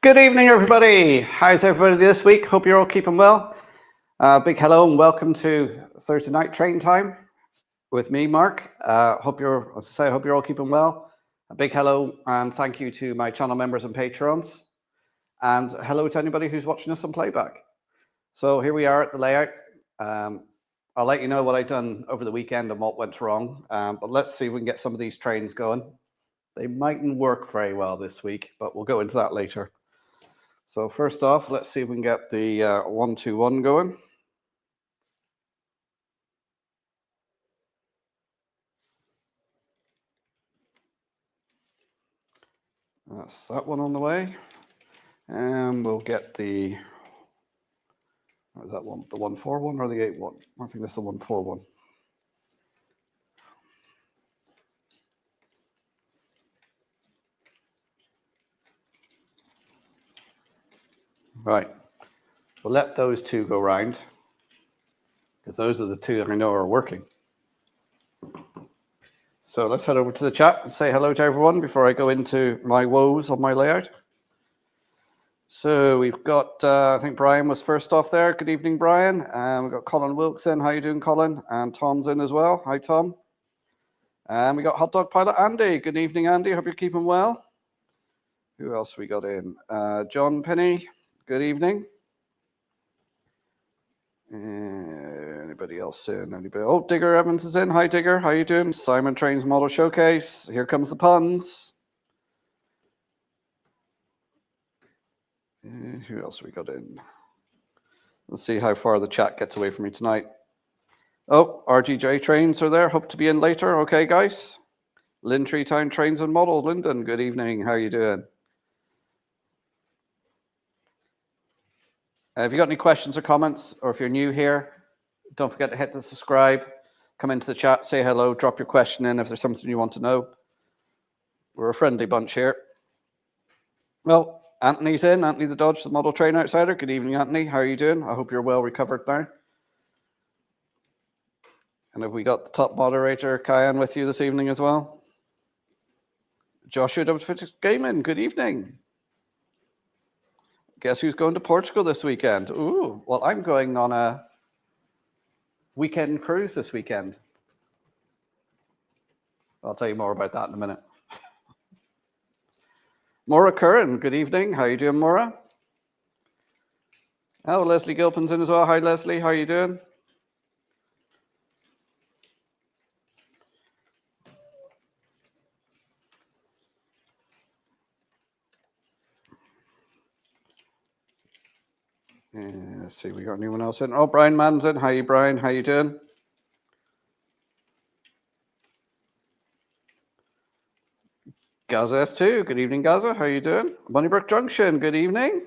Good evening, everybody. How's everybody this week? Hope you're all keeping well. Big hello and welcome to Thursday night train time with me, Mark. Hope you're all keeping well. A big hello and thank you to my channel members and patrons, and hello to anybody who's watching us on playback. So here we are at the layout. I'll let you know what I've done over the weekend and what went wrong. But let's see if we can get some of these trains going. They mightn't work very well this week, but we'll go into that later. So first off, let's see if we can get the 121 going. That's that one on the way. And we'll get the, what is that one? The 141 or the 81? I think that's the 141. Right. We'll let those two go round, because those are the two that I know are working. So let's head over to the chat and say hello to everyone before I go into my woes on my layout. So we've got, I think Brian was first off there. Good evening, Brian. We've got Colin Wilkes in. How you doing, Colin? And Tom's in as well. Hi, Tom. And we got Hot Dog Pilot Andy. Good evening, Andy. Hope you're keeping well. Who else we got in? John Penny. Good evening. Anybody else in? Anybody? Oh, Digger Evans is in. Hi, Digger. How you doing? Simon Trains Model Showcase. Here comes the puns. Who else we got in? Let's see how far the chat gets away from me tonight. Oh, RGJ Trains are there. Hope to be in later. Okay, guys. Lintry Town Trains and Model. Lyndon, good evening. How you doing? If you got any questions or comments, or if you're new here, don't forget to hit the subscribe. Come into the chat, say hello, drop your question in if there's something you want to know. We're a friendly bunch here. Well, Anthony's in. Anthony the Dodge, the Model Train Outsider. Good evening, Anthony. How are you doing? I hope you're well recovered now. And have we got the top moderator, Kyan, with you this evening as well? Joshua W. Gaming, good evening. Guess who's going to Portugal this weekend? Ooh, well, I'm going on a weekend cruise this weekend. I'll tell you more about that in a minute. Maura Curran, good evening. How are you doing, Maura? Oh, Leslie Gilpin's in as well. Hi, Leslie. How are you doing? Let's see, we got anyone else in? Oh, Brian Mann's in. Hi, Brian. How you doing? Gaza S2. Good evening, Gaza. How you doing? Moneybrook Junction. Good evening.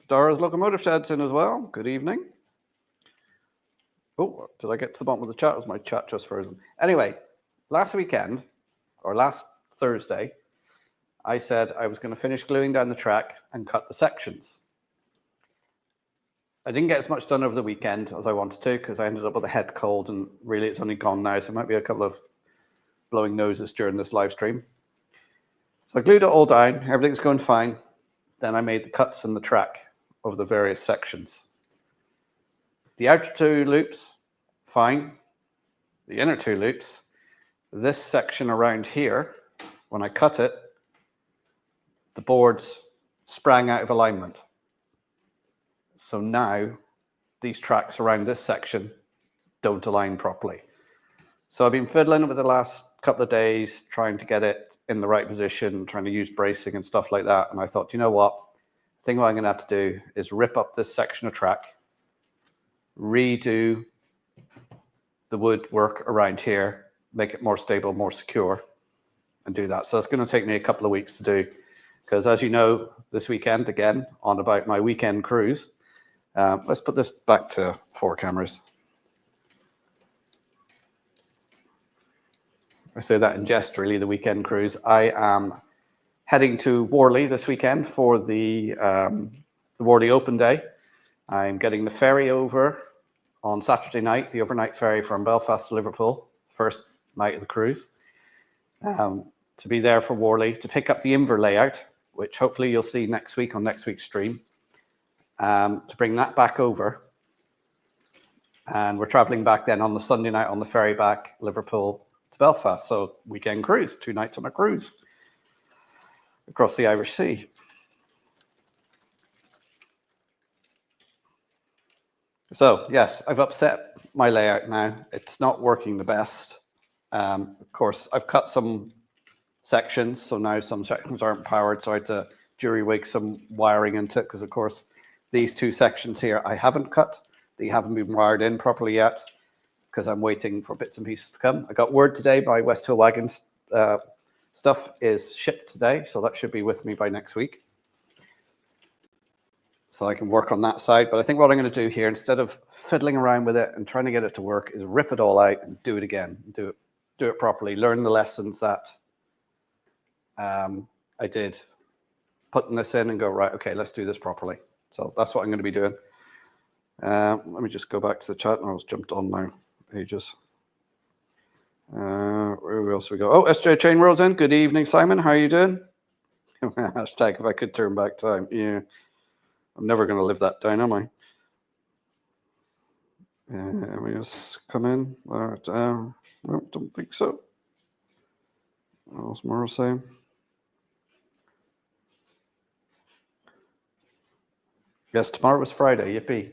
Dara's Locomotive Shed's in as well. Good evening. Oh, did I get to the bottom of the chat? Or was my chat just frozen? Anyway, last weekend, or last Thursday, I said I was going to finish gluing down the track and cut the sections. I didn't get as much done over the weekend as I wanted to because I ended up with a head cold, and really it's only gone now, so it might be a couple of blowing noses during this live stream. So I glued it all down, everything's going fine. Then I made the cuts in the track of the various sections. The outer two loops, fine. The inner two loops, this section around here, when I cut it, the boards sprang out of alignment. So now these tracks around this section don't align properly. So I've been fiddling with the last couple of days, trying to get it in the right position, trying to use bracing and stuff like that. And I thought, you know what? I think what I'm going to have to do is rip up this section of track, redo the woodwork around here, make it more stable, more secure, and do that. So it's going to take me a couple of weeks to do, because as you know, this weekend, again, on about my weekend cruise, let's put this back to 4 cameras. I say that in jest, really, the weekend cruise. I am heading to Worley this weekend for the Worley Open Day. I'm getting the ferry over on Saturday night, the overnight ferry from Belfast to Liverpool, first night of the cruise. to be there for Worley, to pick up the Inver layout, which hopefully you'll see next week on next week's stream, to bring that back over. And we're traveling back then on the Sunday night on the ferry back, Liverpool to Belfast. So weekend cruise, 2 nights on a cruise across the Irish Sea. So yes, I've upset my layout now. It's not working the best. Of course, I've cut some sections, so now some sections aren't powered, so I had to jury-rig some wiring into it, because of course these 2 sections here I haven't cut. They haven't been wired in properly yet, because I'm waiting for bits and pieces to come. I got word today by West Hill Wagons, stuff is shipped today, so that should be with me by next week. So I can work on that side. But I think what I'm going to do here, instead of fiddling around with it and trying to get it to work, is rip it all out and do it again. Do it properly. Learn the lessons that I did putting this in and go, right, okay, let's do this properly. So that's what I'm going to be doing. Let me just go back to the chat. I was jumped on now. Ages. Where else we go? Oh, SJ TrainWorld's in. Good evening, Simon. How are you doing? Hashtag if I could turn back time. Yeah. I'm never going to live that down, am I? Let me just come in. No, don't think so. What was Mara saying? Yes, tomorrow was Friday. Yippee.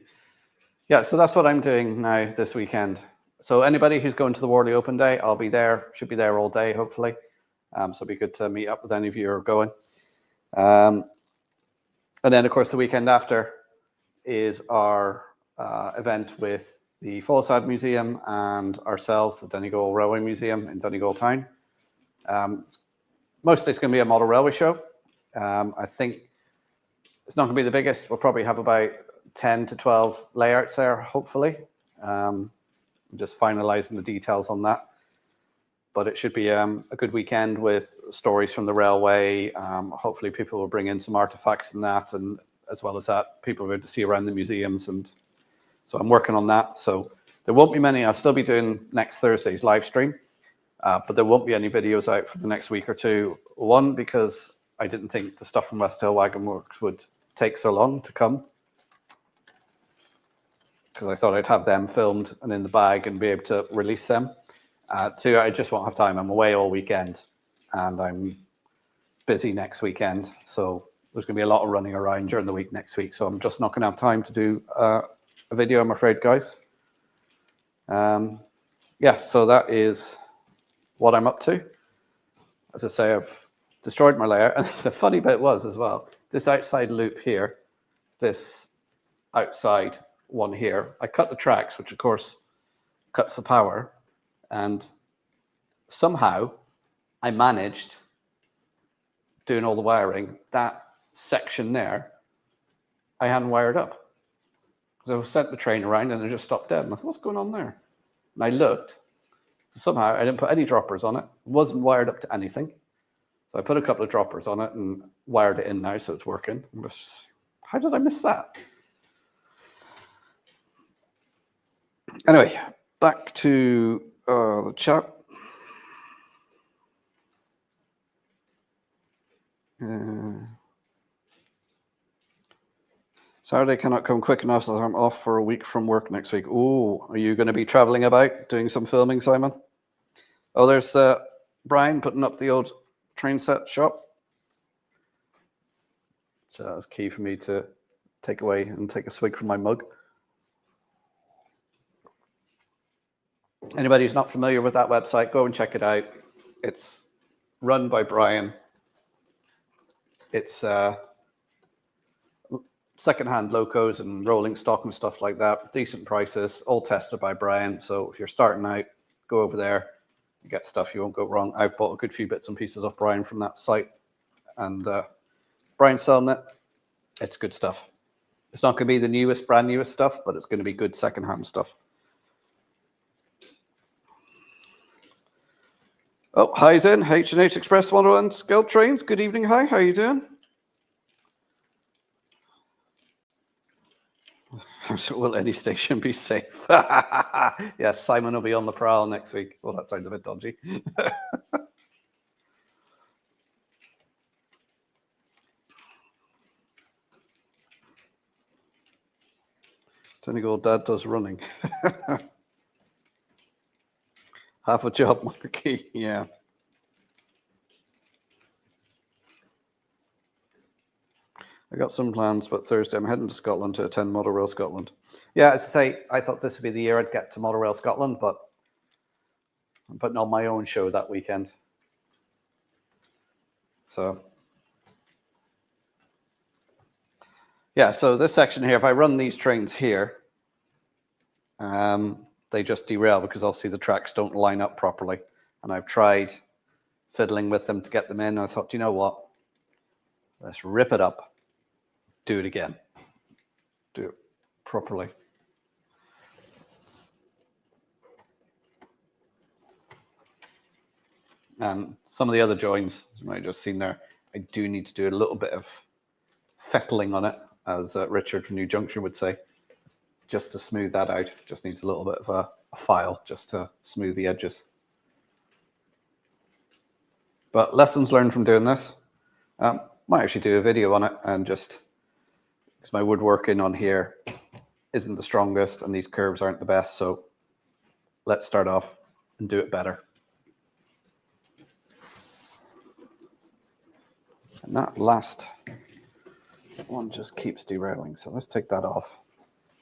Yeah, so that's what I'm doing now this weekend. So anybody who's going to the Worley Open Day, I'll be there. Should be there all day, hopefully. So it'll be good to meet up with any of you who are going. And then, of course, the weekend after is our event with the Fallside Museum and ourselves, the Donegal Railway Museum in Donegal Town. Mostly it's going to be a model railway show. I think it's not going to be the biggest. We'll probably have about 10 to 12 layouts there, hopefully. I'm just finalizing the details on that. But it should be a good weekend with stories from the railway. Hopefully people will bring in some artifacts and that, and as well as that, people will be able to see around the museums. And so I'm working on that. So there won't be many. I'll still be doing next Thursday's live stream, but there won't be any videos out for the next week or two. One, because I didn't think the stuff from West Hill Wagon Works would take so long to come, because I thought I'd have them filmed and in the bag and be able to release them. 2, I just won't have time. I'm away all weekend and I'm busy next weekend. So there's going to be a lot of running around during the week next week. So I'm just not going to have time to do a video, I'm afraid, guys. Yeah, so that is what I'm up to. As I say, I've destroyed my layout. And the funny bit was as well, this outside loop here, this outside one here, I cut the tracks, which of course cuts the power. And somehow I managed, doing all the wiring, that section there, I hadn't wired up. Because I sent the train around and it just stopped dead. And I thought, what's going on there? And I looked. Somehow I didn't put any droppers on it. It wasn't wired up to anything. So I put a couple of droppers on it and wired it in now, so it's working. How did I miss that? Anyway, back to the chat. Saturday cannot come quick enough, so I'm off for a week from work next week. Oh, are you going to be traveling about, doing some filming, Simon? Oh, there's Brian putting up the old train set shop. So that's key for me to take away and take a swig from my mug. Anybody who's not familiar with that website, go and check it out. It's run by Brian. It's secondhand locos and rolling stock and stuff like that. Decent prices, all tested by Brian. So if you're starting out, go over there. You get stuff, you won't go wrong. I've bought a good few bits and pieces off Brian from that site. And Brian's selling it. It's good stuff. It's not going to be the newest, brand newest stuff, but it's going to be good secondhand stuff. Oh, hi's in. H&H Express 101 Skilled Trains. Good evening, hi. How are you doing? So will any station be safe? Yes, Simon will be on the prowl next week. Well, that sounds a bit dodgy. Donegal dad does running. Half a job, Marky. Yeah. I got some plans, but Thursday I'm heading to Scotland to attend Model Rail Scotland. Yeah, as I say, I thought this would be the year I'd get to Model Rail Scotland, but I'm putting on my own show that weekend. So, yeah, so this section here, if I run these trains here, they just derail because obviously the tracks don't line up properly. And I've tried fiddling with them to get them in. And I thought, you know what? Let's rip it up. Do it again. Do it properly. And some of the other joins, you might have just seen there, I do need to do a little bit of fettling on it, as Richard from New Junction would say, just to smooth that out. Just needs a little bit of a file just to smooth the edges. But lessons learned from doing this. Might actually do a video on it, and just because my woodworking on here isn't the strongest and these curves aren't the best, so let's start off and do it better. And that last one just keeps derailing, so let's take that off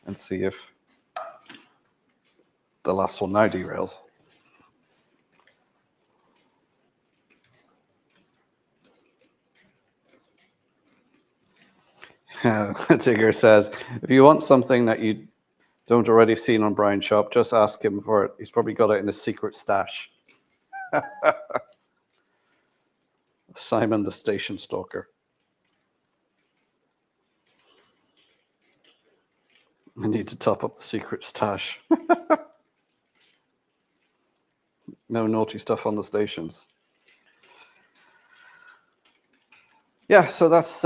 and see if the last one now derails. Tigger says, if you want something that you don't already seen on Brian's shop, just ask him for it. He's probably got it in his secret stash. Simon the station stalker. I need to top up the secret stash. No naughty stuff on the stations. Yeah, so that's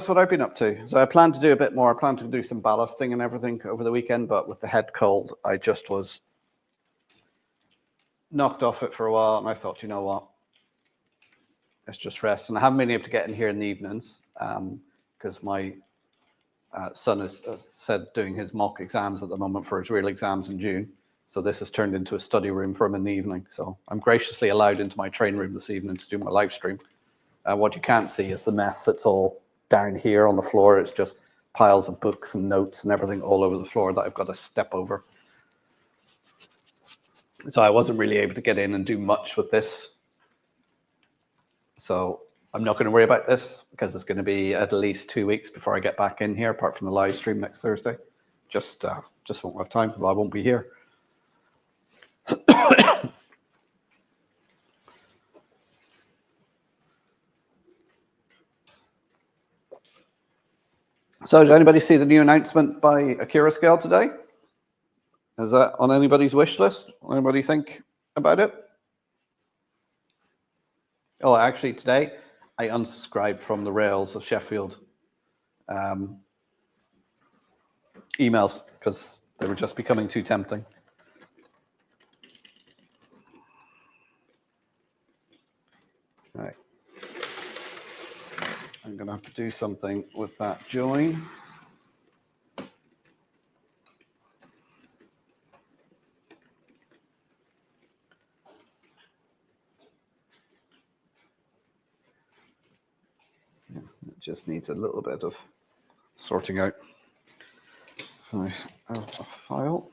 what I've been up to. So I plan to do a bit more. I plan to do some ballasting and everything over the weekend, but with the head cold, I just was knocked off it for a while, and I thought, you know what? Let's just rest. And I haven't been able to get in here in the evenings because my son is said doing his mock exams at the moment for his real exams in June. So this has turned into a study room for him in the evening. So I'm graciously allowed into my train room this evening to do my live stream. What you can't see is the mess that's all down here on the floor. It's just piles of books and notes and everything all over the floor that I've got to step over. So I wasn't really able to get in and do much with this. So I'm not going to worry about this because it's going to be at least 2 weeks before I get back in here, apart from the live stream next Thursday. Just won't have time. Well, I won't be here. So did anybody see the new announcement by Akira Scale today? Is that on anybody's wish list? Anybody think about it? Oh, actually today I unsubscribed from the Rails of Sheffield emails because they were just becoming too tempting. All right. I'm going to have to do something with that join. It just needs a little bit of sorting out. I have a file.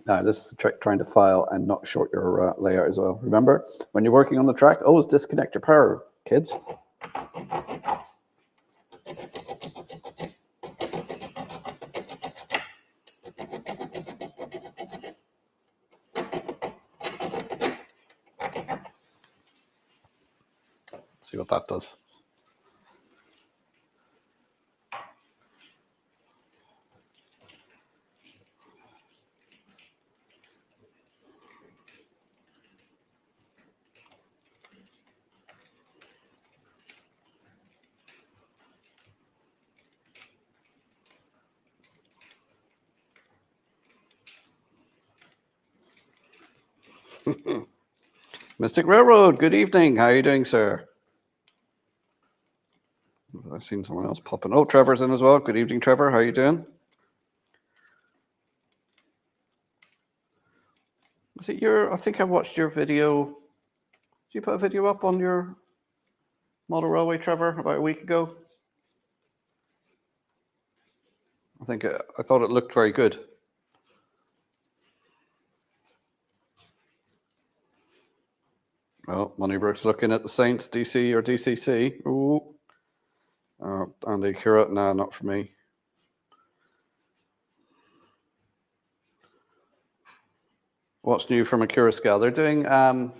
Now, this is the trick, trying to file and not short your layout as well. Remember, when you're working on the track, always disconnect your power, kids. See what that does. Mystic Railroad, good evening. How are you doing, sir? I've seen someone else popping. Oh, Trevor's in as well. Good evening, Trevor. How are you doing? Is it your? I think I watched your video. Did you put a video up on your model railway, Trevor, about a week ago? I thought it looked very good. Well, Moneybrook's looking at the Saints, DC or DCC. Ooh. Andy Cura, nah, not for me. What's new from a Cura scale? They're doing some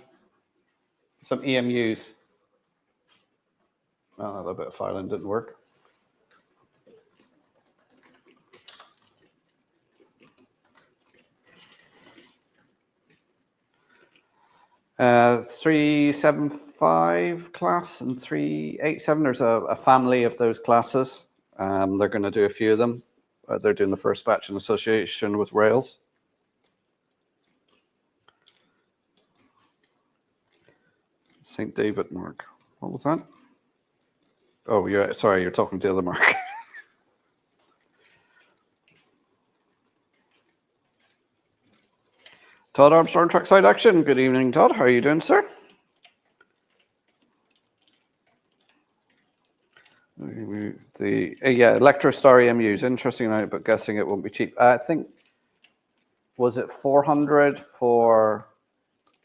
EMUs. Oh, a bit of filing didn't work. Uh, 375 class and 387. There's a family of those classes. They're going to do a few of them. They're doing the first batch in association with Rails. St. David Mark. What was that? Oh, sorry, you're talking to the other Mark. Todd Armstrong, Trackside Action. Good evening, Todd. How are you doing, sir? Yeah, Electrostar EMUs. Interesting night, but guessing it won't be cheap. I think, was it 400 for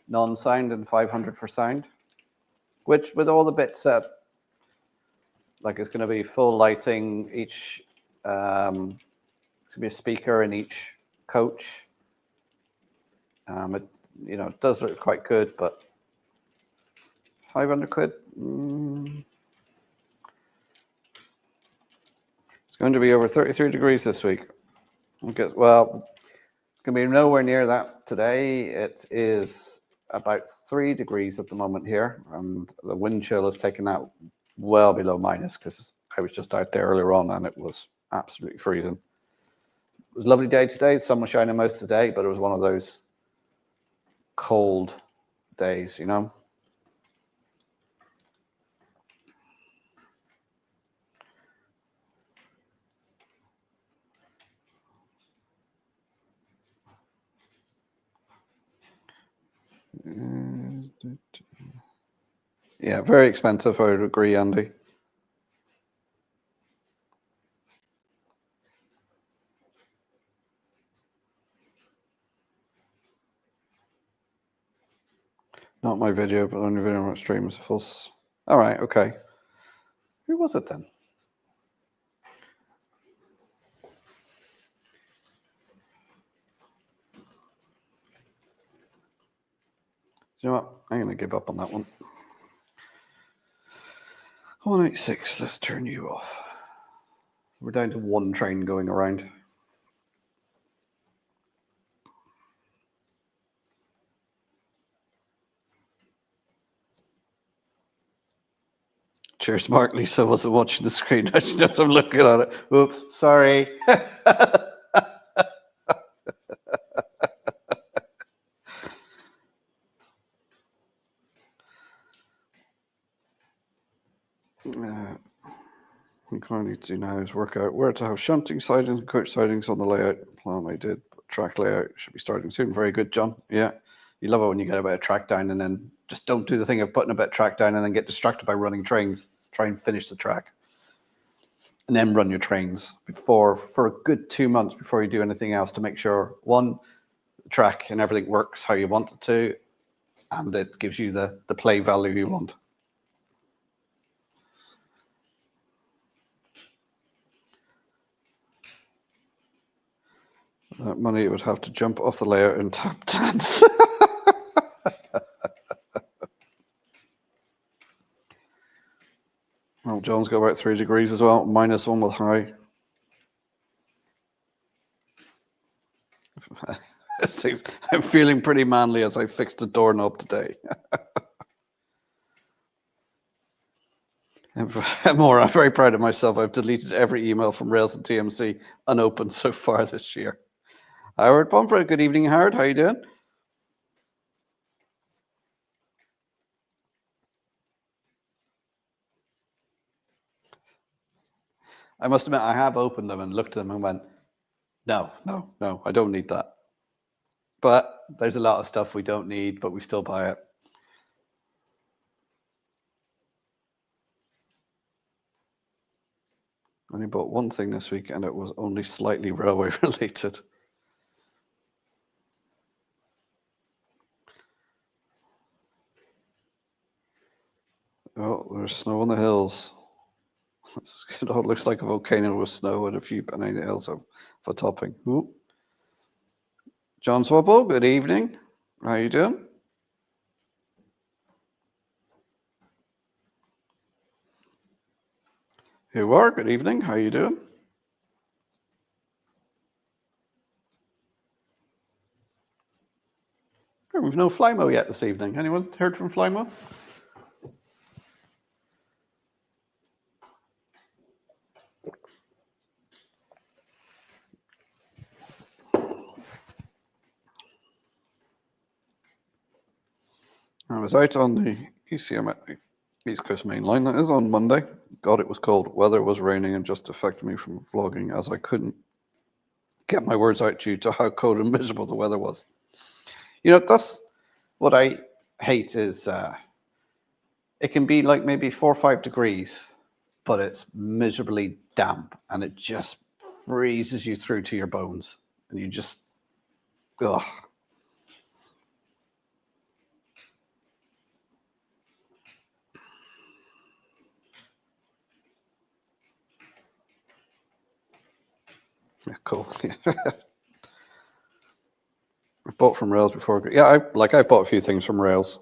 non-sound and 500 for sound? Which, with all the bits set, like it's going to be full lighting, each, it's going to be a speaker in each coach. It, it does look quite good, but 500 quid? It's going to be over 33 degrees this week. Okay, well, it's going to be nowhere near that today. It is about 3 degrees at the moment here, and the wind chill has taken out well below minus because I was just out there earlier on and it was absolutely freezing. It was a lovely day today. The sun was shining most of the day, but it was one of those cold days, Yeah, very expensive, I would agree, Andy. Not my video, but the only video on my stream is false. All right, okay. Who was it then? You know what? I'm going to give up on that one. 186, let's turn you off. We're down to one train going around. Cheers, Mark. Lisa wasn't watching the screen. I just I'm looking at it. Oops, sorry. What I need to do now is work out where to have shunting sidings and coach sidings on the layout plan I did. Track layout should be starting soon. Very good, John. Yeah. You love it when you get a bit of track down and then just don't do the thing of putting a bit of track down and then get distracted by running trains. Try and finish the track. And then run your trains for a good 2 months before you do anything else to make sure, one, the track and everything works how you want it to, and it gives you the play value you want. That money would have to jump off the layout and tap dance. Well, John's got about 3 degrees as well, -1 with high. I'm feeling pretty manly as I fixed a doorknob today. I'm very proud of myself. I've deleted every email from Rails and TMC unopened so far this year. Howard Pomfret, good evening, Howard. How are you doing? I must admit, I have opened them and looked at them and went, no, I don't need that. But there's a lot of stuff we don't need, but we still buy it. I only bought one thing this week, and it was only slightly railway related. Oh, there's snow on the hills. It all looks like a volcano with snow and a few banana hills for topping. Ooh. John Swabble, good evening. How you doing? Here you are. Good evening. How you doing? Oh, we've no Flymo yet this evening. Anyone heard from Flymo? I was out on the ECM East Coast Main Line, that is, on Monday. God, it was cold. Weather was raining and just affected me from vlogging as I couldn't get my words out due to how cold and miserable the weather was. You know, that's what I hate is it can be like maybe 4 or 5 degrees, but it's miserably damp and it just freezes you through to your bones. And you just, ugh. Yeah, cool. I bought from Rails before. Yeah, I bought a few things from Rails.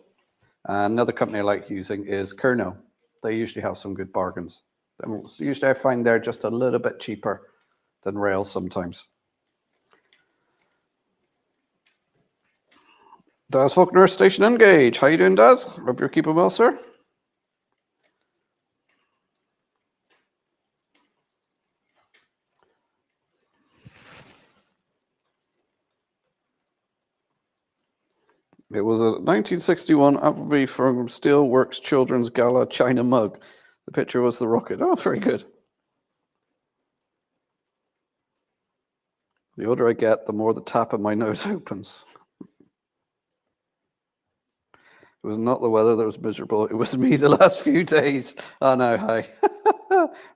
Another company I like using is Kerno. They usually have some good bargains. And usually I find they're just a little bit cheaper than Rails sometimes. Daz Faulkner, Station Engage. How you doing, Daz? Hope you're keeping well, sir. It was a 1961 Appleby from Steelworks Children's Gala China mug. The picture was the rocket. Oh, very good. The older I get, the more the tap of my nose opens. It was not the weather that was miserable. It was me the last few days. Oh, no, hi.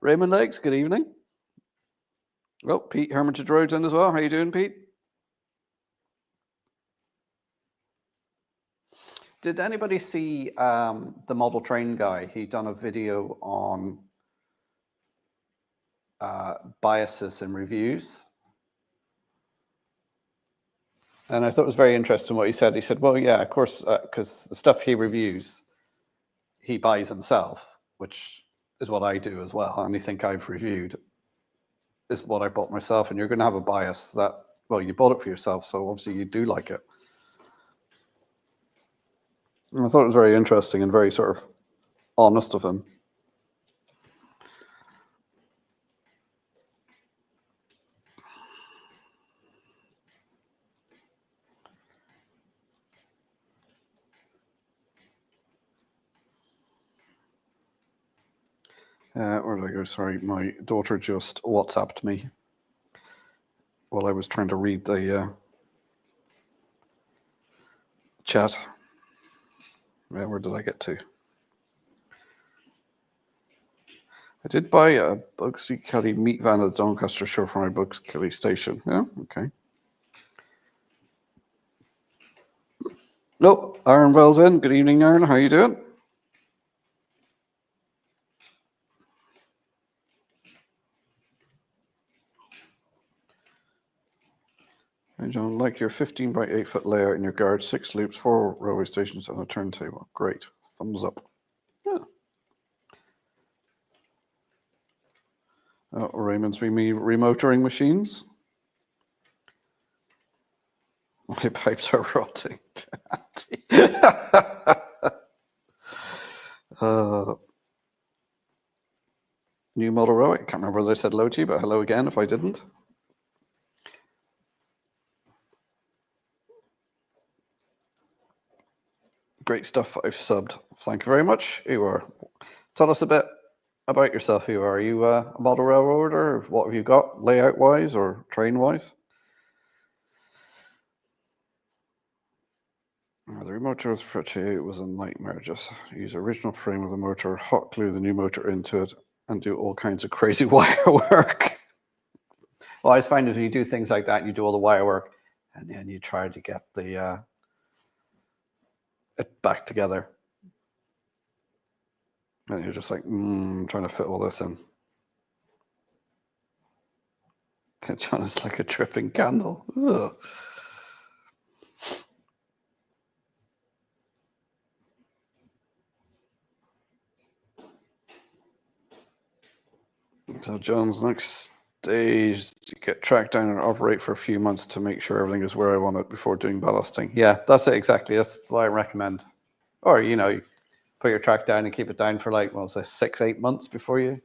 Raymond Lakes, good evening. Well, Pete Hermitage Road's in as well. How you doing, Pete? Did anybody see the model train guy? He done a video on biases in reviews. And I thought it was very interesting what he said. He said, well, yeah, of course, because the stuff he reviews, he buys himself, which is what I do as well. Anything I've reviewed is what I bought myself. And you're going to have a bias that, well, you bought it for yourself, so obviously you do like it. And I thought it was very interesting and very sort of honest of him. Where did I go? Sorry, my daughter just WhatsApped me while I was trying to read the chat. Where did I get to? I did buy a Bugsy Kelly meat van at the Doncaster Shore from my Bugsy Kelly station. Yeah, okay. No, Aaron Bell's in. Good evening, Aaron. How you doing? Hey, John, like your 15 by 8 foot layout in your garage, 6 loops, 4 railway stations, and a turntable. Great. Thumbs up. Yeah. Raymond's been me remotoring machines. My pipes are rotting. New model row. I can't remember whether I said hello to you, but hello again if I didn't. Great stuff. I've subbed. Thank you very much. You are. Tell us a bit about yourself. Who are you? A model railroader? What have you got layout wise or train wise? The remote was for it was a nightmare. Just use original frame of the motor, hot glue the new motor into it, and do all kinds of crazy wire work. Well, I always find if you do things like that, you do all the wire work, and then you try to get the it back together, and you're just like, trying to fit all this in. John is like a tripping candle. Ugh. So John's next stage to get tracked down and operate for a few months to make sure everything is where I want it before doing ballasting. Yeah, that's it exactly. That's what I recommend. Or you put your track down and keep it down for like, say 6-8 months before you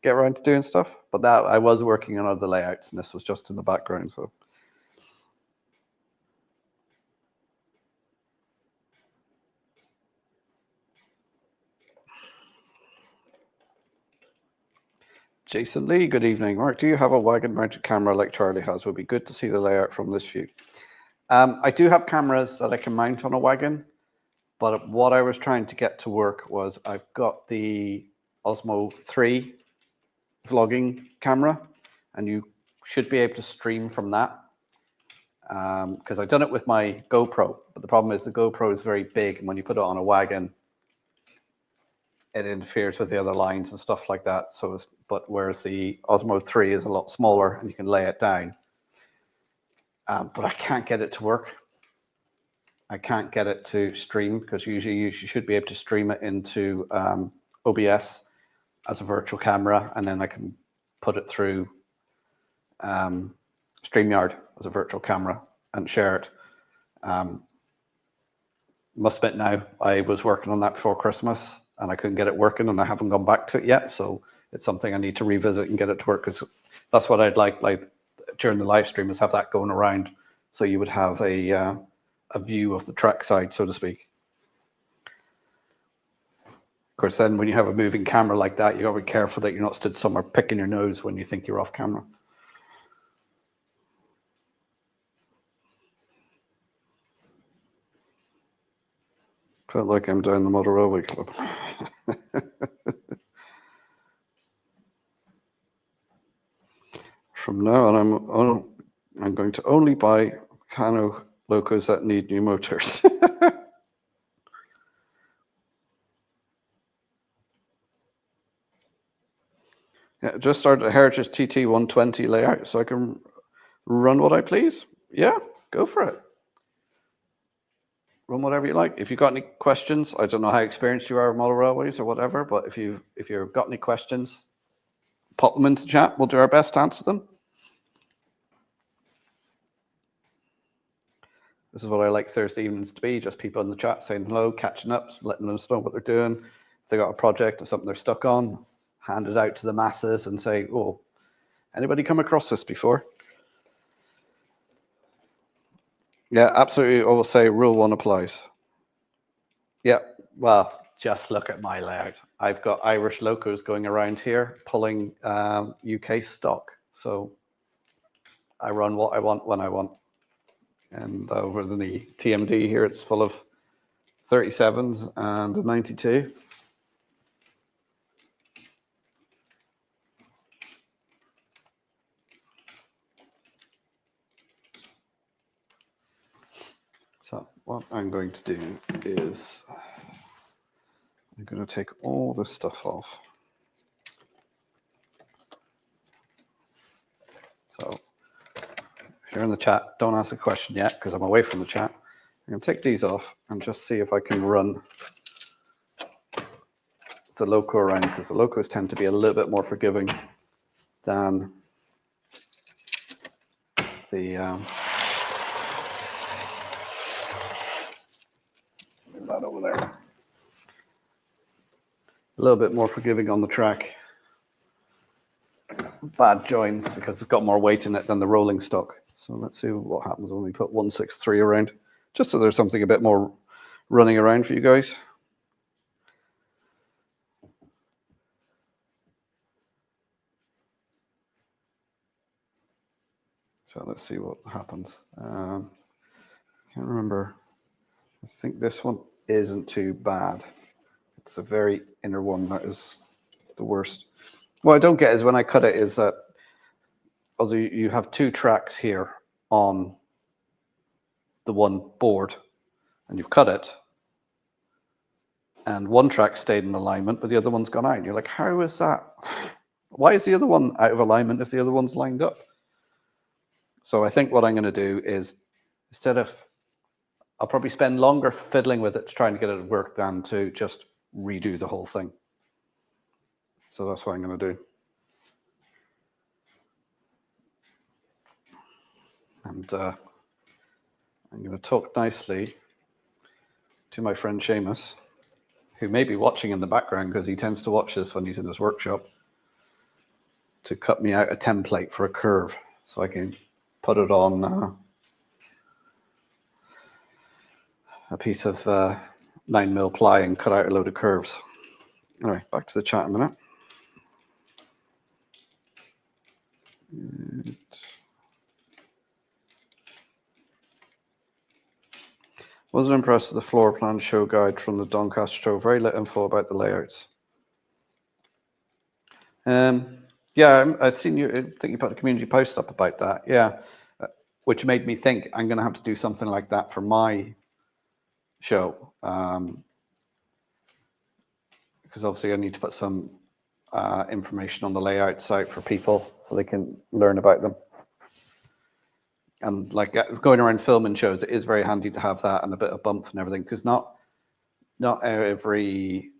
get around to doing stuff. But that I was working on other layouts, and this was just in the background. So. Jason Lee, good evening. Mark, do you have a wagon mounted camera like Charlie has? Would be good to see the layout from this view. I do have cameras that I can mount on a wagon, but what I was trying to get to work was I've got the Osmo 3 vlogging camera, and you should be able to stream from that. Because I've done it with my GoPro, but the problem is the GoPro is very big, and when you put it on a wagon, it interferes with the other lines and stuff like that. But whereas the Osmo 3 is a lot smaller and you can lay it down. But I can't get it to work. I can't get it to stream, because usually you should be able to stream it into OBS as a virtual camera, and then I can put it through StreamYard as a virtual camera and share it. Must admit now, I was working on that before Christmas and I couldn't get it working, and I haven't gone back to it yet. So it's something I need to revisit and get it to work, because that's what I'd like during the live stream, is have that going around. So you would have a view of the track side, so to speak. Of course, then when you have a moving camera like that, you got to be careful that you're not stood somewhere picking your nose when you think you're off camera. Felt like I'm down the Model Railway Club. From now on, I'm going to only buy Meccano locos that need new motors. Yeah, just started a Heritage TT 120 layout, so I can run what I please. Yeah, go for it. Run whatever you like. If you've got any questions, I don't know how experienced you are with model railways or whatever, but if you've got any questions, pop them into chat. We'll do our best to answer them. This is what I like Thursday evenings to be, just people in the chat saying hello, catching up, letting them know what they're doing. If they got a project or something they're stuck on, hand it out to the masses and say, oh, anybody come across this before? Yeah, absolutely. I will say rule 1 applies. Yeah, well, just look at my layout. I've got Irish locos going around here pulling UK stock. So I run what I want when I want. And over the TMD here, it's full of 37s and a 92. So what I'm going to do is I'm going to take all this stuff off. So if you're in the chat, don't ask a question yet because I'm away from the chat. I'm going to take these off and just see if I can run the loco around, because the locos tend to be a little bit more forgiving than the that over there. A little bit more forgiving on the track. Bad joins because it's got more weight in it than the rolling stock. So let's see what happens when we put 163 around, just so there's something a bit more running around for you guys. So let's see what happens. Can't remember I think this one isn't too bad. It's the very inner one that is the worst. What I don't get is when I cut it is that also you have two tracks here on the one board, and you've cut it, and one track stayed in alignment, but the other one's gone out. And you're like, how is that? Why is the other one out of alignment if the other one's lined up? So I think what I'm going to do is, instead of, I'll probably spend longer fiddling with it to try and get it to work than to just redo the whole thing. So that's what I'm going to do. And I'm going to talk nicely to my friend Seamus, who may be watching in the background because he tends to watch this when he's in his workshop, to cut me out a template for a curve so I can put it on a piece of 9mm ply and cut out a load of curves. Anyway, back to the chat in a minute. Wasn't impressed with the floor plan show guide from the Doncaster show. Very little info about the layouts. Yeah, I've seen you. I think you put a community post up about that. Yeah, which made me think I'm going to have to do something like that for my show, because obviously I need to put some information on the layouts out for people so they can learn about them. And like going around filming shows, it is very handy to have that and a bit of bump and everything, because not every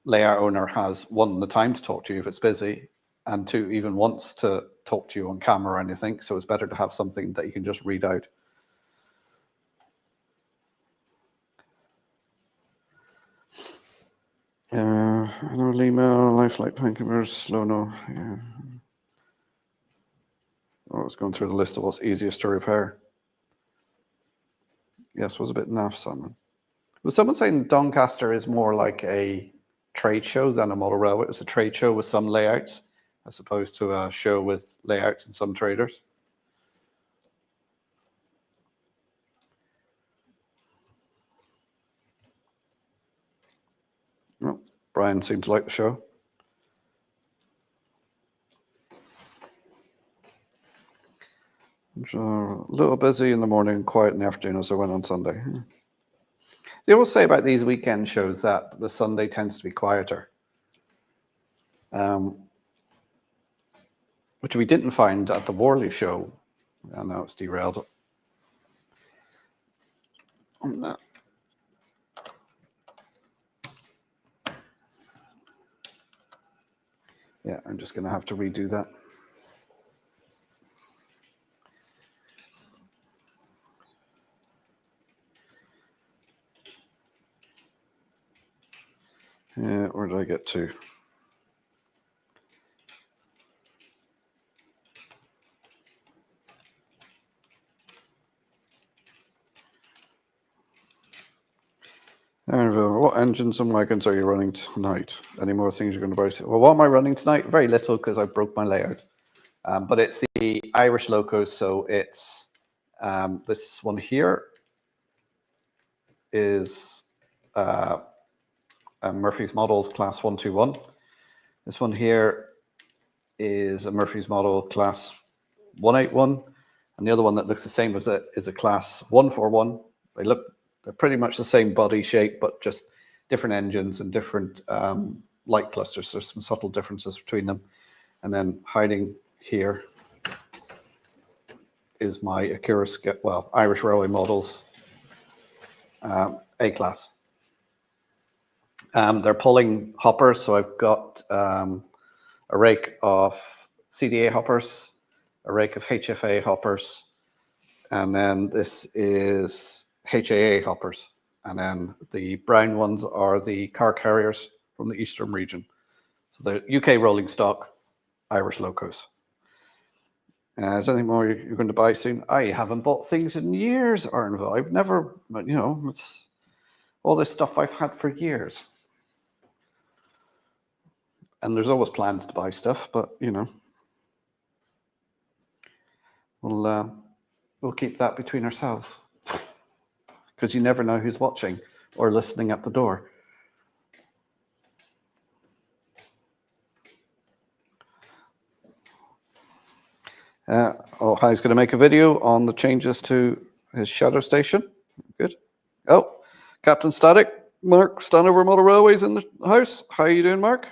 layout owner has, one, the time to talk to you if it's busy, and two, even wants to talk to you on camera or anything. So it's better to have something that you can just read out. No email, life like painkillers, slow no. Yeah. I was going through the list of what's easiest to repair. Yes, was a bit naff, Simon. Was someone saying Doncaster is more like a trade show than a model railway? It was a trade show with some layouts, as opposed to a show with layouts and some traders. Well, Brian seemed to like the show. A little busy in the morning, quiet in the afternoon as I went on Sunday. They always say about these weekend shows that the Sunday tends to be quieter, which we didn't find at the Worley show. I know it's derailed on that. Yeah, I'm just going to have to redo that. Where did I get to? What engines and wagons are you running tonight? Any more things you're going to buy? Well, what am I running tonight? Very little, because I broke my layout. But it's the Irish locos, so it's this one here is Murphy's Models Class 121. This one here is a Murphy's Model Class 181, and the other one that looks the same as it is a Class 141. They're pretty much the same body shape, but just different engines and different light clusters. There's some subtle differences between them. And then hiding here is my Acura, Irish Railway Models A-Class. They're pulling hoppers, so I've got a rake of CDA hoppers, a rake of HFA hoppers, and then this is HAA hoppers. And then the brown ones are the car carriers from the Eastern region. So the UK rolling stock, Irish locos. Is there anything more you're going to buy soon? I haven't bought things in years, Arnville. I've never, it's all this stuff I've had for years. And there's always plans to buy stuff, but, we'll keep that between ourselves. because you never know who's watching or listening at the door. He's going to make a video on the changes to his shadow station. Good. Oh, Captain Static, Mark Stanover Model Railways in the house. How are you doing, Mark?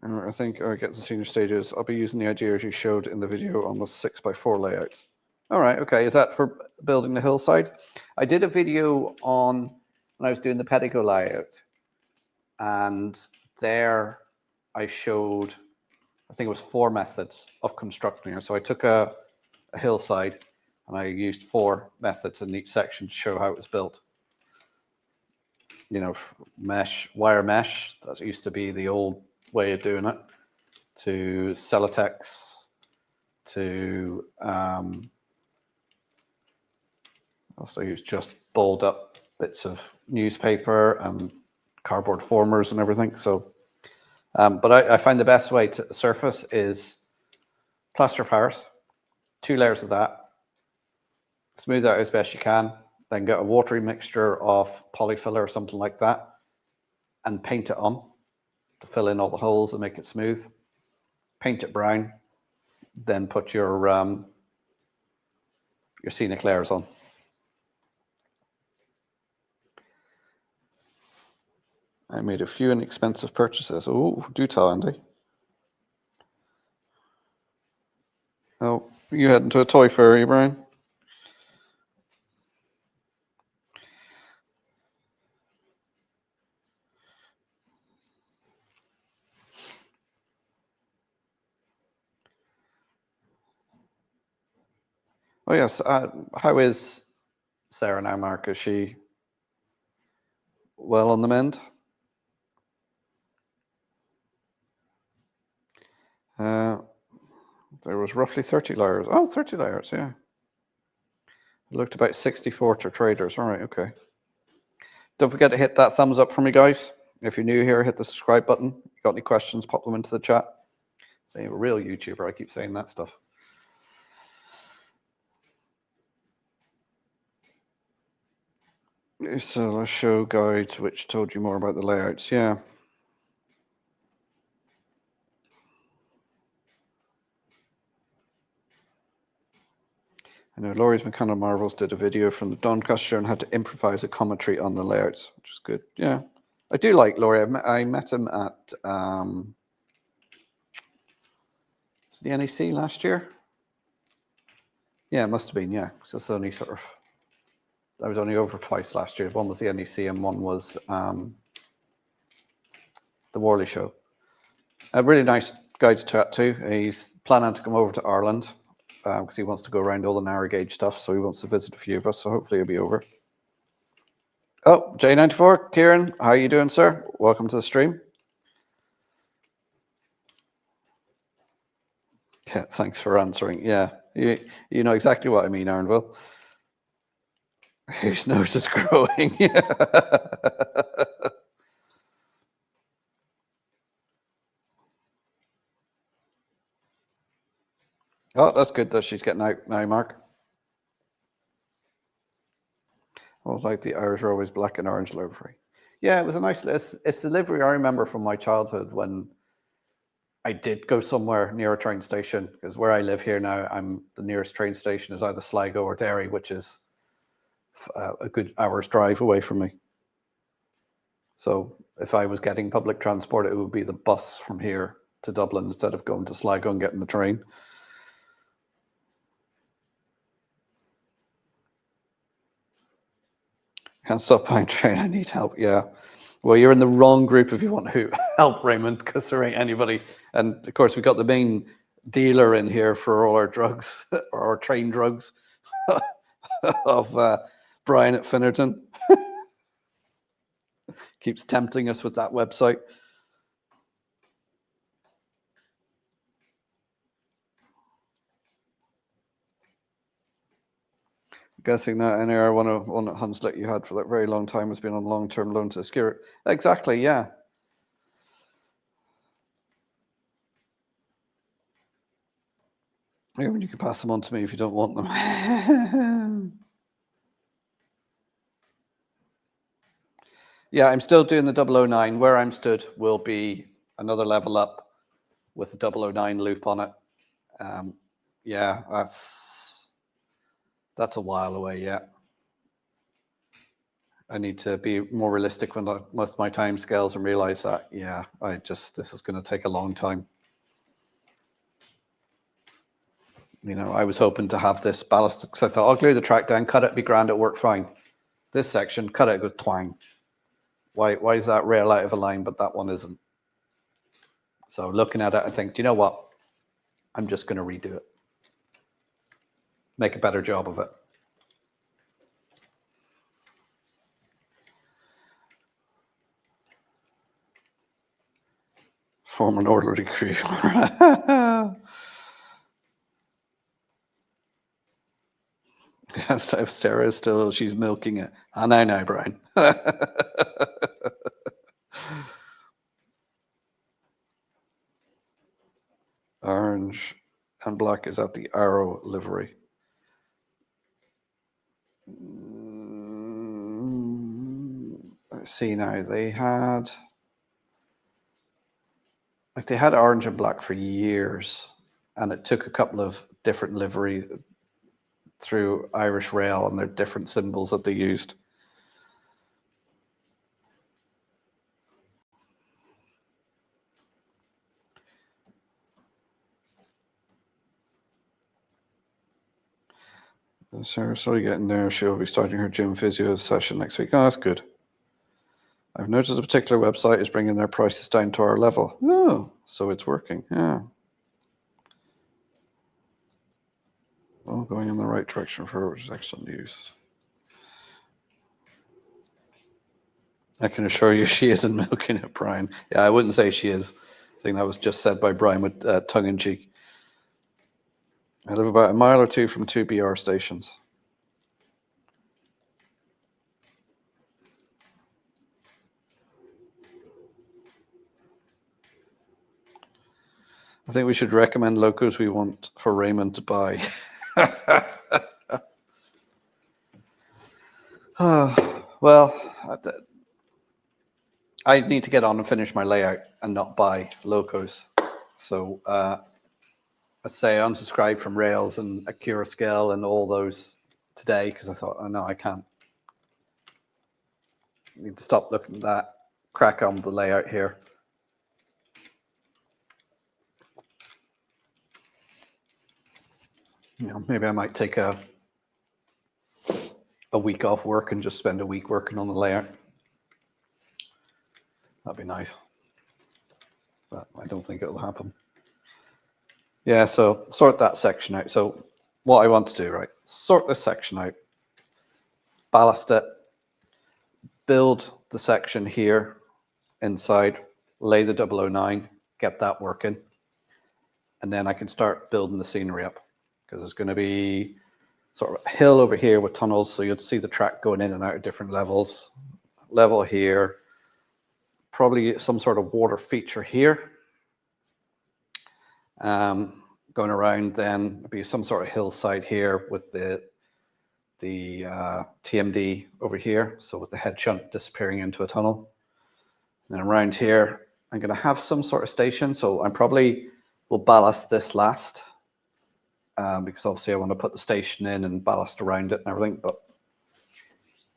And I think get the senior stages. I'll be using the ideas you showed in the video on the 6x4 layouts. All right, okay. Is that for building the hillside? I did a video on when I was doing the pedigo layout, and there I showed, I think it was 4 methods of constructing it. So I took a hillside and I used 4 methods in each section to show how it was built. You know, mesh, wire mesh, that used to be the old way of doing it, to Celotex, to also use just balled up bits of newspaper and cardboard formers and everything. So, but I find the best way to surface is plaster of Paris, 2 layers of that, smooth out as best you can, then get a watery mixture of polyfiller or something like that, and paint it on to fill in all the holes and make it smooth. Paint it brown, then put your scenic layers on. I made a few inexpensive purchases. Oh, do tell, Andy. Oh, you heading to a toy fair, are you, Brian? Oh, yes. How is Sarah now, Mark? Is she well on the mend? There was roughly 30 layers. Oh, 30 layers, yeah. It looked about 64 to traders. All right, okay. Don't forget to hit that thumbs up for me, guys. If you're new here, hit the subscribe button. If you got any questions, pop them into the chat. Say, a real YouTuber, I keep saying that stuff. So let's show guides which told you more about the layouts. Yeah. I know Laurie's Mechanical Marvels did a video from the Doncaster and had to improvise a commentary on the layouts, which is good. Yeah, I do like Laurie. I met him at the NEC last year. Yeah, it must have been. Yeah, so it's only sort of. I was only over twice last year. One was the NEC and one was the Worley show. A really nice guy to chat to. He's planning to come over to Ireland because he wants to go around all the narrow gauge stuff. So he wants to visit a few of us. So hopefully he'll be over. Oh, J94, Kieran, how are you doing, sir? Welcome to the stream. Yeah, thanks for answering. Yeah, you know exactly what I mean, Aaron Will. Whose nose is growing? Oh, that's good that she's getting out now, Mark. I was like the Irish are always black and orange livery. Yeah, it was a nice. It's the livery I remember from my childhood when I did go somewhere near a train station, because where I live here now, the nearest train station is either Sligo or Derry, which is a good hour's drive away from me. So if I was getting public transport, it would be the bus from here to Dublin instead of going to Sligo and getting the train. Can't stop buying train. I need help. Yeah. Well, you're in the wrong group if you want help, Raymond, because there ain't anybody. And of course, we got the main dealer in here for all our drugs, or our train drugs, of Brian at Finnerton. Keeps tempting us with that website. Guessing that NAR 101 at Hunslet you had for that very long time has been on long-term loan to Skirrett. Exactly, yeah. Yeah, you can pass them on to me if you don't want them. Yeah, I'm still doing the 009. Where I'm stood will be another level up with a 009 loop on it. Yeah, that's a while away yet. I need to be more realistic with most of my time scales and realize that, yeah, this is going to take a long time. You know, I was hoping to have this ballast because I thought I'll glue the track down, cut it, be grand, it work fine. This section, cut it, goes twang. Why is that rail out of a line, but that one isn't? So looking at it, I think, do you know what? I'm just going to redo it. Make a better job of it. Form an orderly crew. Yes, if Sarah is still, she's milking it. I know now, Brian. Orange and black is at the Arrow livery. Let's see now. They had orange and black for years, and it took a couple of different livery through Irish Rail, and their different symbols that they used. Sarah's slowly getting there. She'll be starting her gym physio session next week. Oh, that's good. I've noticed a particular website is bringing their prices down to our level. Oh, so it's working. Yeah. Well, going in the right direction for her, which is excellent news. I can assure you she isn't milking it, Brian. Yeah, I wouldn't say she is. I think that was just said by Brian with tongue in cheek. I live about a mile or two from 2 BR stations. I think we should recommend locos we want for Raymond to buy. Well, I need to get on and finish my layout and not buy locos. So let's say I unsubscribed from Rails and Acura Scale and all those today because I thought, oh no, I can't. I need to stop looking at that, crack on the layout here. You know, maybe I might take a week off work and just spend a week working on the layout. That'd be nice. But I don't think it'll happen. Yeah, so sort that section out. So what I want to do, right, sort this section out, ballast it, build the section here inside, lay the 009, get that working, and then I can start building the scenery up because there's going to be sort of a hill over here with tunnels, so you'll see the track going in and out at different levels. Level here, probably some sort of water feature here. Going around, then there'll be some sort of hillside here with the TMD over here, so with the head shunt disappearing into a tunnel. And then around here, I'm going to have some sort of station, so I probably will ballast this last because obviously I want to put the station in and ballast around it and everything.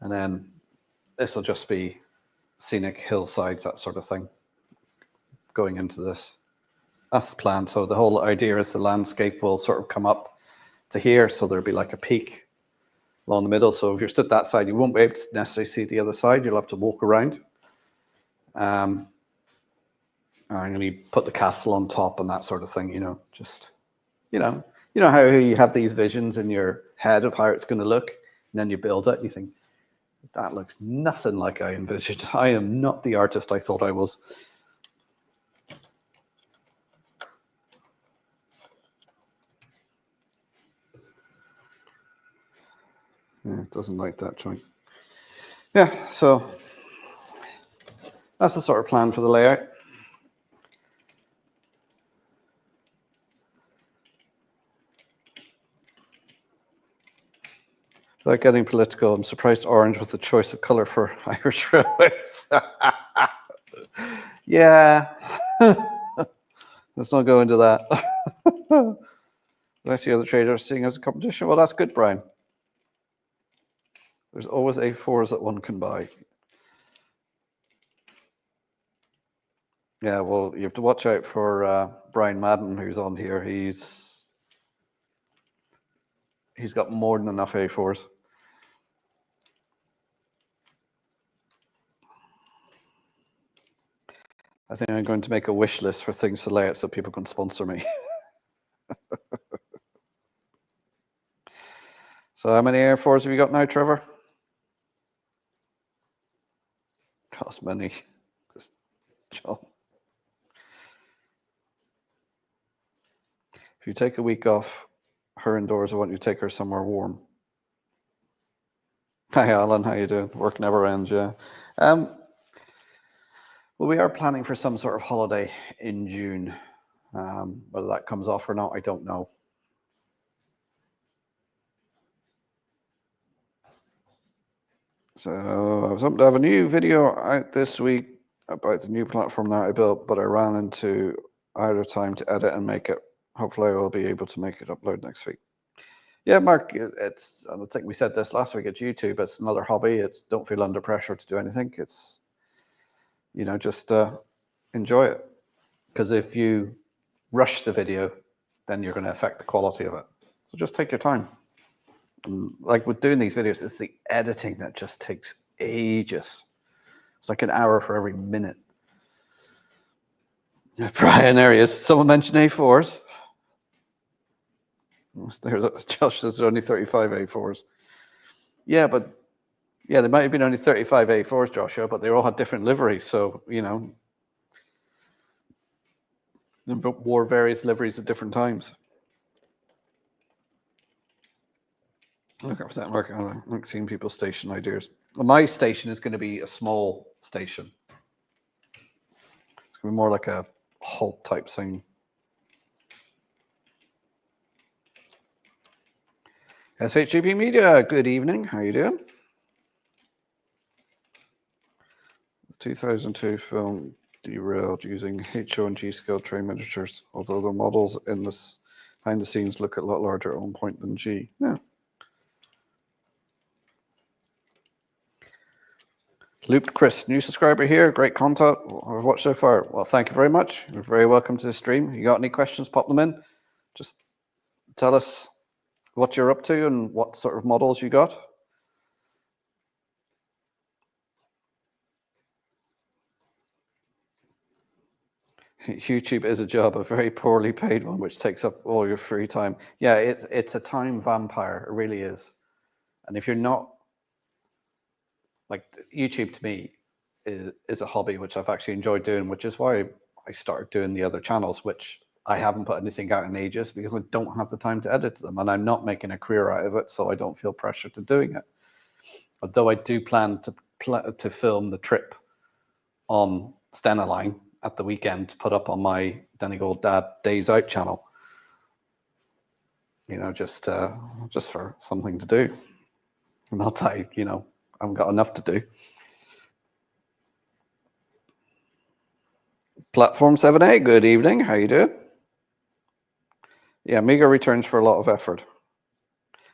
And then this will just be scenic hillsides, that sort of thing, going into this. That's the plan. So the whole idea is the landscape will sort of come up to here, so there'll be like a peak along the middle. So if you're stood that side, you won't be able to necessarily see the other side. You'll have to walk around. I'm going to put the castle on top and that sort of thing. You know, just you know how you have these visions in your head of how it's going to look, and then you build it, and you think that looks nothing like I envisioned. I am not the artist I thought I was. Yeah, it doesn't like that joint. Yeah, so that's the sort of plan for the layout. Without getting political, I'm surprised orange was the choice of colour for Irish Railways. Yeah. Let's not go into that. I see other traders seeing as a competition. Well, that's good, Brian. There's always A4s that one can buy. Yeah, well, you have to watch out for Brian Madden, who's on here. He's got more than enough A4s. I think I'm going to make a wish list for things to lay out so people can sponsor me. So how many A4s have you got now, Trevor? Cost many. Just John. If you take a week off her indoors, I want you to take her somewhere warm. Hi, Alan. How you doing? Work never ends, yeah. Well, we are planning for some sort of holiday in June. Whether that comes off or not, I don't know. So I was hoping to have a new video out this week about the new platform that I built, but I ran into out of time to edit and make it. Hopefully I will be able to make it upload next week. Yeah, Mark, it's, I don't think we said this last week, it's YouTube. It's another hobby. It's don't feel under pressure to do anything. It's, you know, just enjoy it. Because if you rush the video, then you're going to affect the quality of it. So just take your time. And like with doing these videos, it's the editing that just takes ages. It's like an hour for every minute. Brian, there he is. Someone mentioned A4s. Josh says only 35 A4s. Yeah, but yeah, there might have been only 35 A4s, Joshua, but they all had different liveries. So, you know, they wore various liveries at different times. Look at that work. I like seeing people's station ideas. Well, my station is going to be a small station. It's going to be more like a halt type thing. SHGP Media, good evening. How you doing? The 2002 film derailed using HO and G scale train miniatures, although the models in this behind the scenes look a lot larger on point than G. Yeah. Looped Chris, new subscriber here. Great content I've watched so far. Well, thank you very much. You're very welcome to the stream. You got any questions, pop them in. Just tell us what you're up to and what sort of models you got. YouTube is a job, a very poorly paid one, which takes up all your free time. Yeah, it's a time vampire. It really is. And if you're not, like, YouTube to me is a hobby which I've actually enjoyed doing, which is why I started doing the other channels, which I haven't put anything out in ages because I don't have the time to edit them, and I'm not making a career out of it, so I don't feel pressure to doing it. Although I do plan to film the trip on Stena Line at the weekend to put up on my Donegal Dad Days Out channel. You know, just for something to do. Not I, you know, I haven't got enough to do. Platform 7A, good evening. How you doing? Yeah, meager returns for a lot of effort.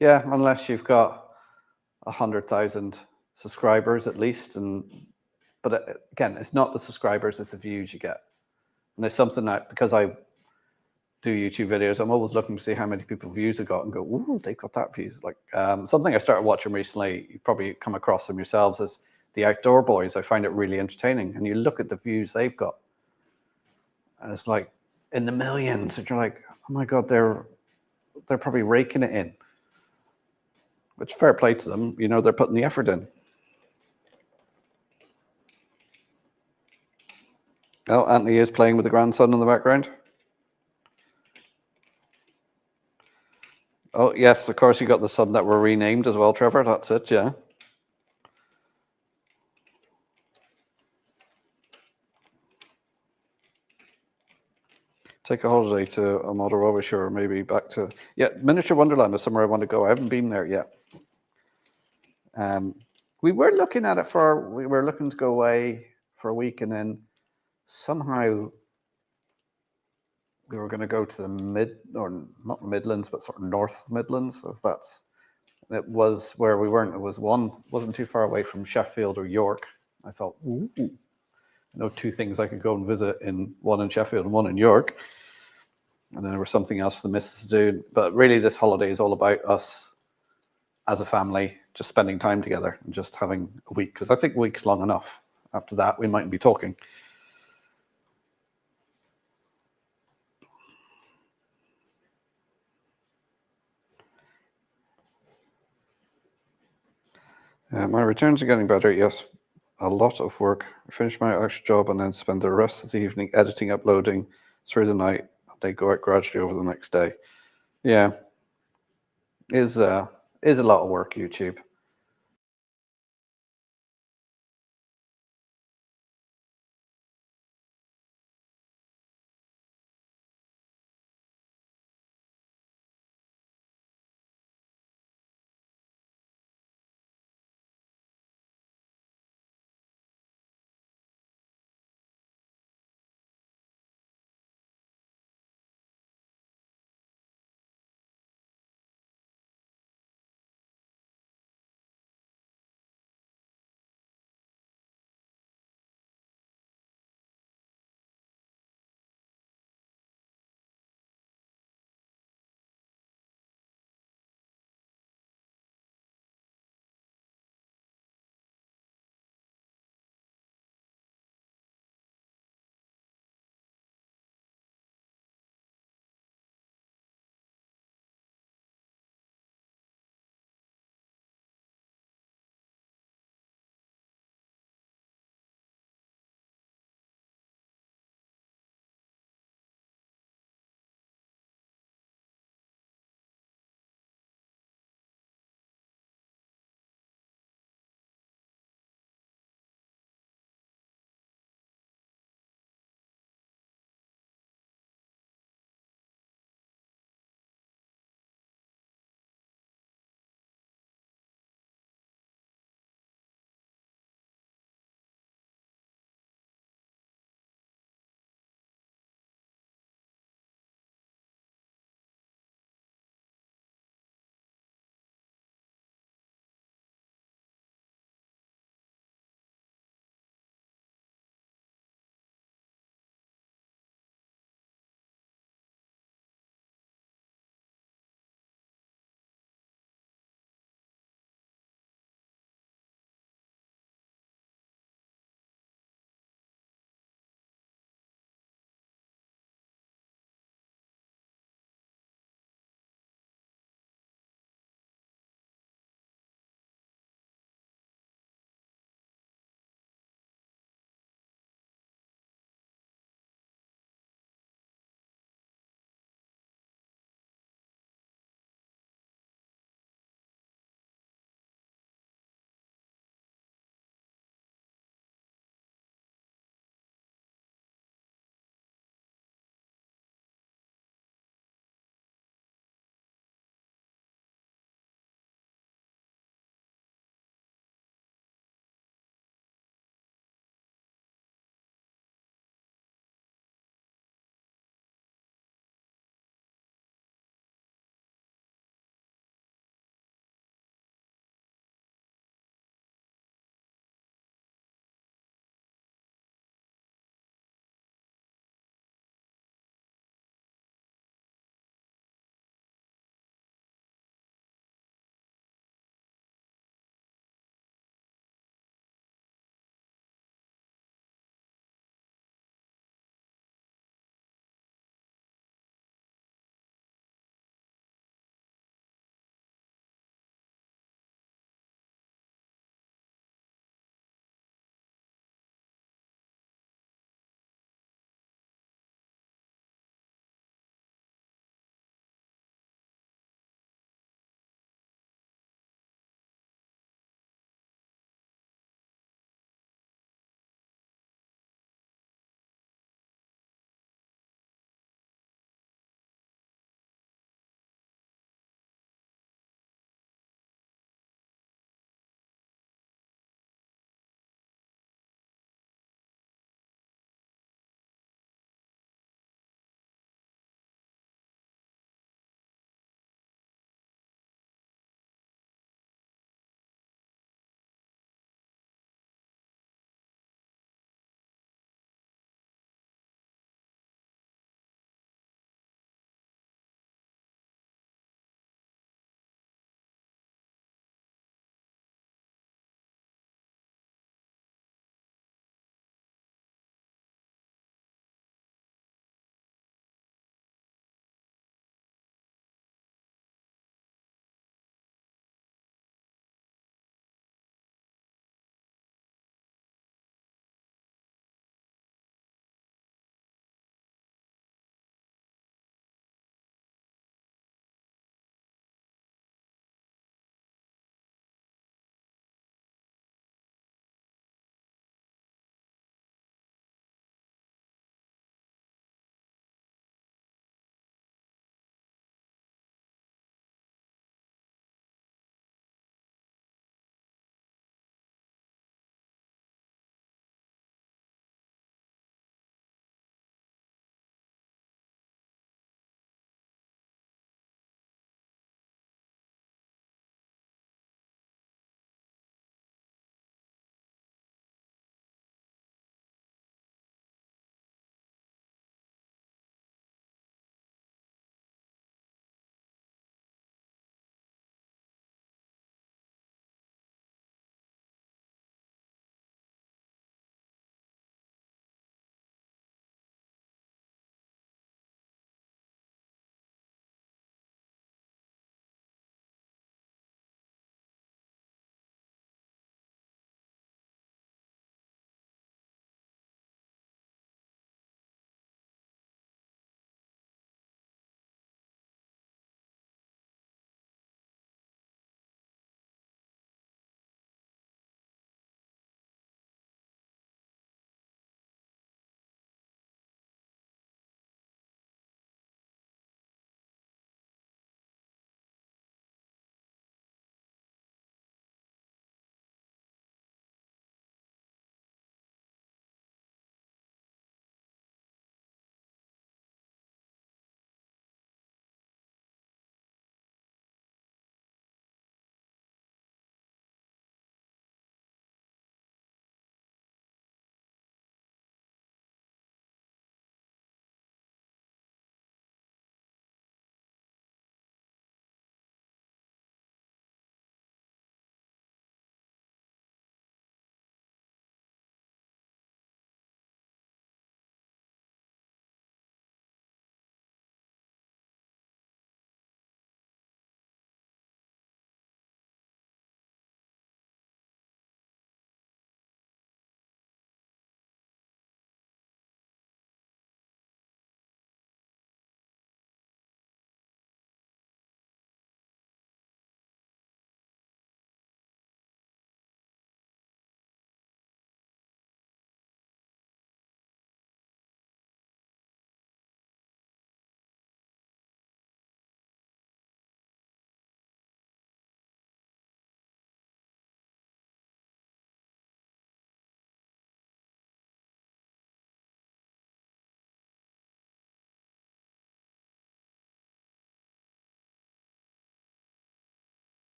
Yeah, unless you've got 100,000 subscribers at least, but again, it's not the subscribers, it's the views you get. And it's something that, because I do YouTube videos, I'm always looking to see how many people views I got and go, ooh, they got that views. Like something I started watching recently, you probably come across them yourselves, is the Outdoor Boys. I find it really entertaining. And you look at the views they've got, and it's like in the millions. And you're like, oh my God, they're probably raking it in. Which, fair play to them, you know, they're putting the effort in. Oh, Anthony is playing with the grandson in the background. Oh, yes, of course, you got the son that were renamed as well, Trevor. That's it, yeah. Take a holiday to a model rubbish, or maybe back to... Yeah, Miniature Wonderland is somewhere I want to go. I haven't been there yet. We were looking at it we were looking to go away for a week, and then somehow we were going to go to the or not Midlands, but sort of North Midlands, if that's. It was where we weren't. It was wasn't too far away from Sheffield or York. I thought, ooh, I know two things I could go and visit, one in Sheffield and one in York. And then there was something else the missus to do. But really, this holiday is all about us as a family, just spending time together and just having a week. Because I think a week's long enough. After that, we mightn't be talking. My returns are getting better, yes. A lot of work. I finish my actual job and then spend the rest of the evening editing, uploading through the night. They go out gradually over the next day. Yeah, is a lot of work, YouTube.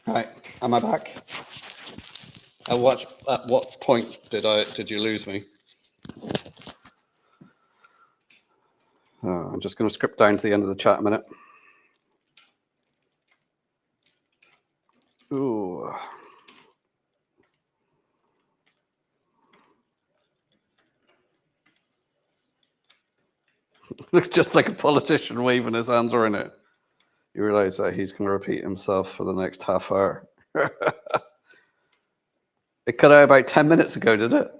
Right, am I back? At what point did you lose me? I'm just going to script down to the end of the chat a minute. Ooh. Looks just like a politician waving his hands around it. You realize that he's going to repeat himself for the next half hour. It cut out about 10 minutes ago, did it?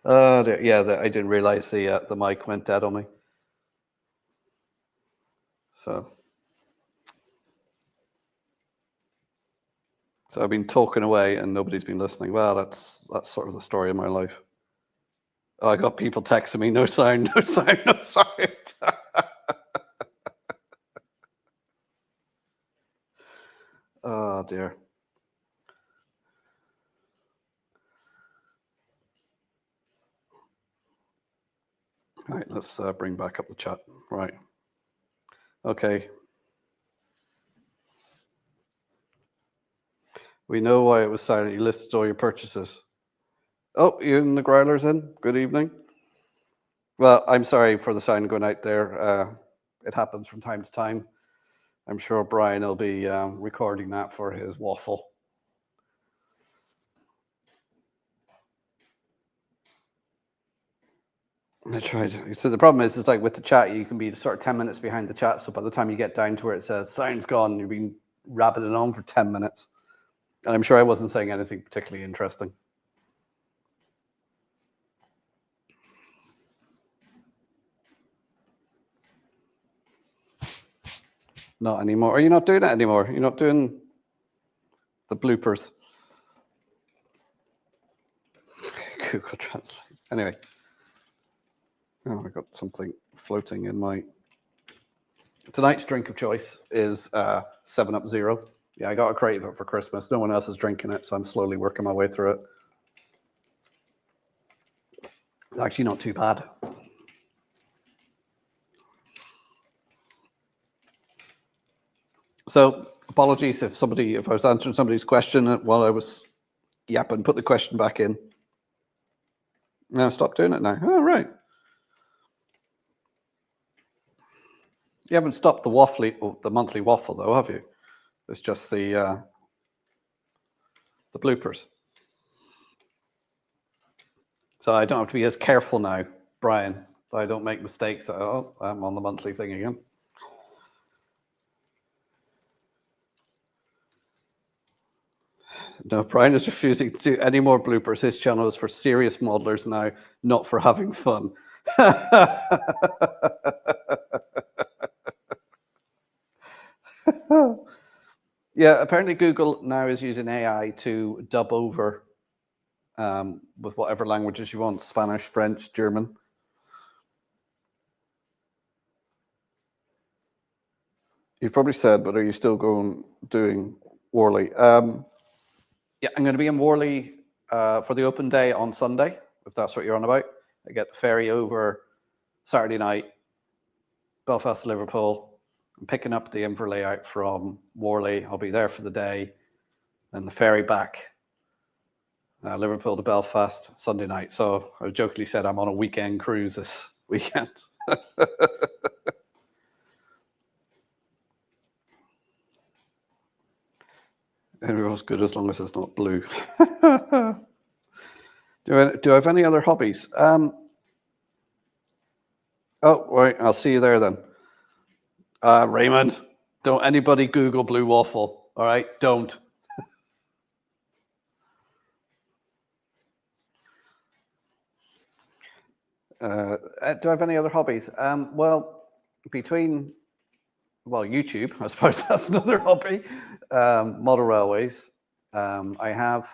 Yeah, I didn't realize the mic went dead on me. So I've been talking away and nobody's been listening. Well, that's sort of the story of my life. Oh, I got people texting me, no sound, no sound, no sound. Oh dear. Right, let's bring back up the chat. Right. Okay. We know why it was silent. You listed all your purchases. Oh, you and the growlers in? Good evening. Well, I'm sorry for the sound going out there. It happens from time to time. I'm sure Brian will be recording that for his waffle. I tried. So the problem is like with the chat, you can be sort of 10 minutes behind the chat. So by the time you get down to where it says sound's gone, you've been rabbiting on for 10 minutes. And I'm sure I wasn't saying anything particularly interesting. Not anymore. Are you not doing it anymore? You're not doing the bloopers. Google Translate. Anyway. Oh, I got something floating in my... Tonight's drink of choice is 7-Up Zero. Yeah, I got a crate of it for Christmas. No one else is drinking it, so I'm slowly working my way through it. It's actually not too bad. So apologies if I was answering somebody's question while I was yapping, put the question back in. No, stop doing it now. Oh, right. You haven't stopped the monthly waffle though, have you? It's just the bloopers. So I don't have to be as careful now, Brian, that I don't make mistakes. Oh, I'm on the monthly thing again. No, Brian is refusing to do any more bloopers. His channel is for serious modelers now, not for having fun. Yeah, apparently Google now is using AI to dub over with whatever languages you want, Spanish, French, German. You've probably said, but are you still doing Worley? Yeah, I'm going to be in Worley for the open day on Sunday, if that's what you're on about. I get the ferry over Saturday night, Belfast to Liverpool. I'm picking up the info layout from Worley. I'll be there for the day, and the ferry back, Liverpool to Belfast Sunday night. So I jokingly said I'm on a weekend cruise this weekend. Everyone's good as long as it's not blue. Do I have any other hobbies? Oh, right. I'll see you there then. Raymond, don't anybody Google blue waffle. All right, don't. Do I have any other hobbies? Well, YouTube, I suppose that's another hobby. Model railways. I have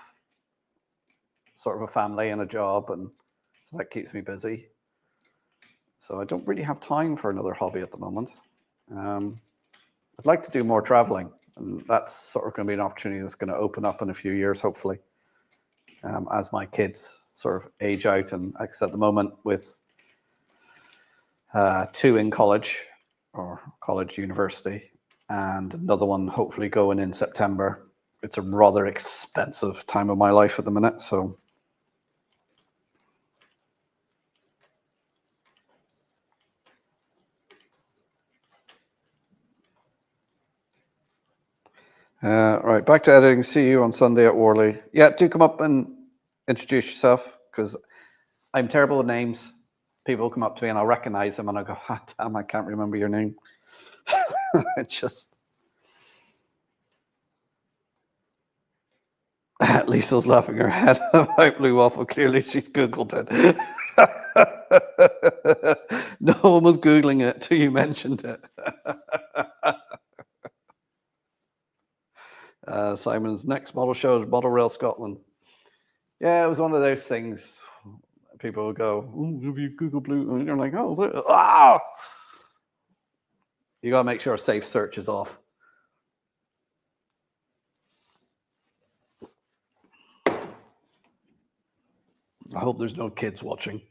sort of a family and a job, and so that keeps me busy. So I don't really have time for another hobby at the moment. I'd like to do more traveling, and that's sort of going to be an opportunity that's going to open up in a few years, hopefully, as my kids sort of age out. And like I said, at the moment with 2 in college, or college, university, and another one hopefully going in September. It's a rather expensive time of my life at the minute, so right, back to editing. See you on Sunday at Worley. Yeah, do come up and introduce yourself, because I'm terrible with names. People come up to me and I'll recognize them and I'll go, ah, damn, I can't remember your name. It's just... Lisa's laughing her head about Blue Waffle. Clearly she's Googled it. No one was Googling it till you mentioned it. Simon's next model show is Model Rail Scotland. Yeah, it was one of those things. People will go, have you Google Blue? And you're like, oh, ah! You got to make sure safe search is off. I hope there's no kids watching.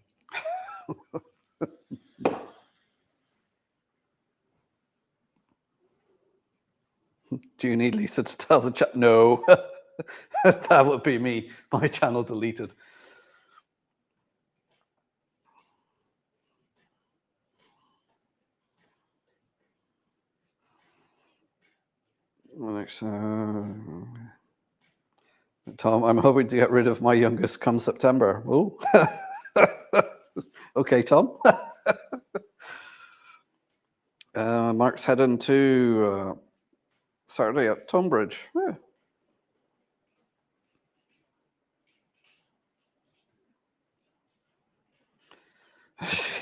Do you need Lisa to tell the chat? No, that would be me. My channel deleted. Tom, I'm hoping to get rid of my youngest come September. Oh, okay, Tom. Mark's heading to Saturday at Tonbridge. Yeah.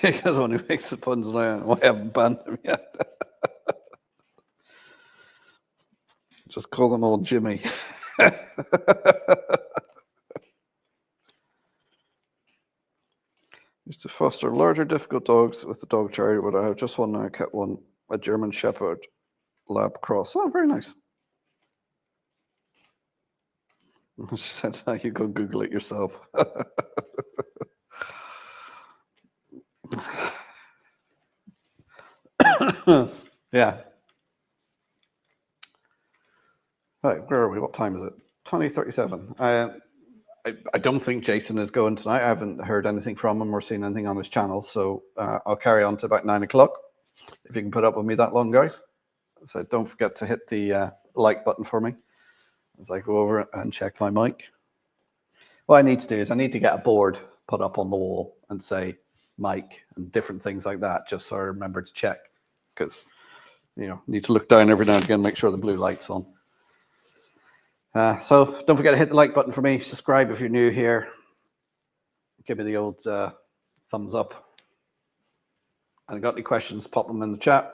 Because one who makes the puns, and I haven't banned them yet. Just call them all Jimmy. Used to foster larger, difficult dogs with the dog charity, but I have just one now. I kept one, a German Shepherd Lab Cross. Oh, very nice. She said, "Now you go Google it yourself." Yeah. Right, where are we? What time is it? 20:37. I don't think Jason is going tonight. I haven't heard anything from him or seen anything on his channel, so I'll carry on to about 9 o'clock. If you can put up with me that long, guys. So don't forget to hit the like button for me as I go over and check my mic. What I need to do is I need to get a board put up on the wall and say mic and different things like that, just so I remember to check, because need to look down every now and again, make sure the blue light's on. So don't forget to hit the like button for me. Subscribe if you're new here. Give me the old thumbs up. And got any questions, pop them in the chat.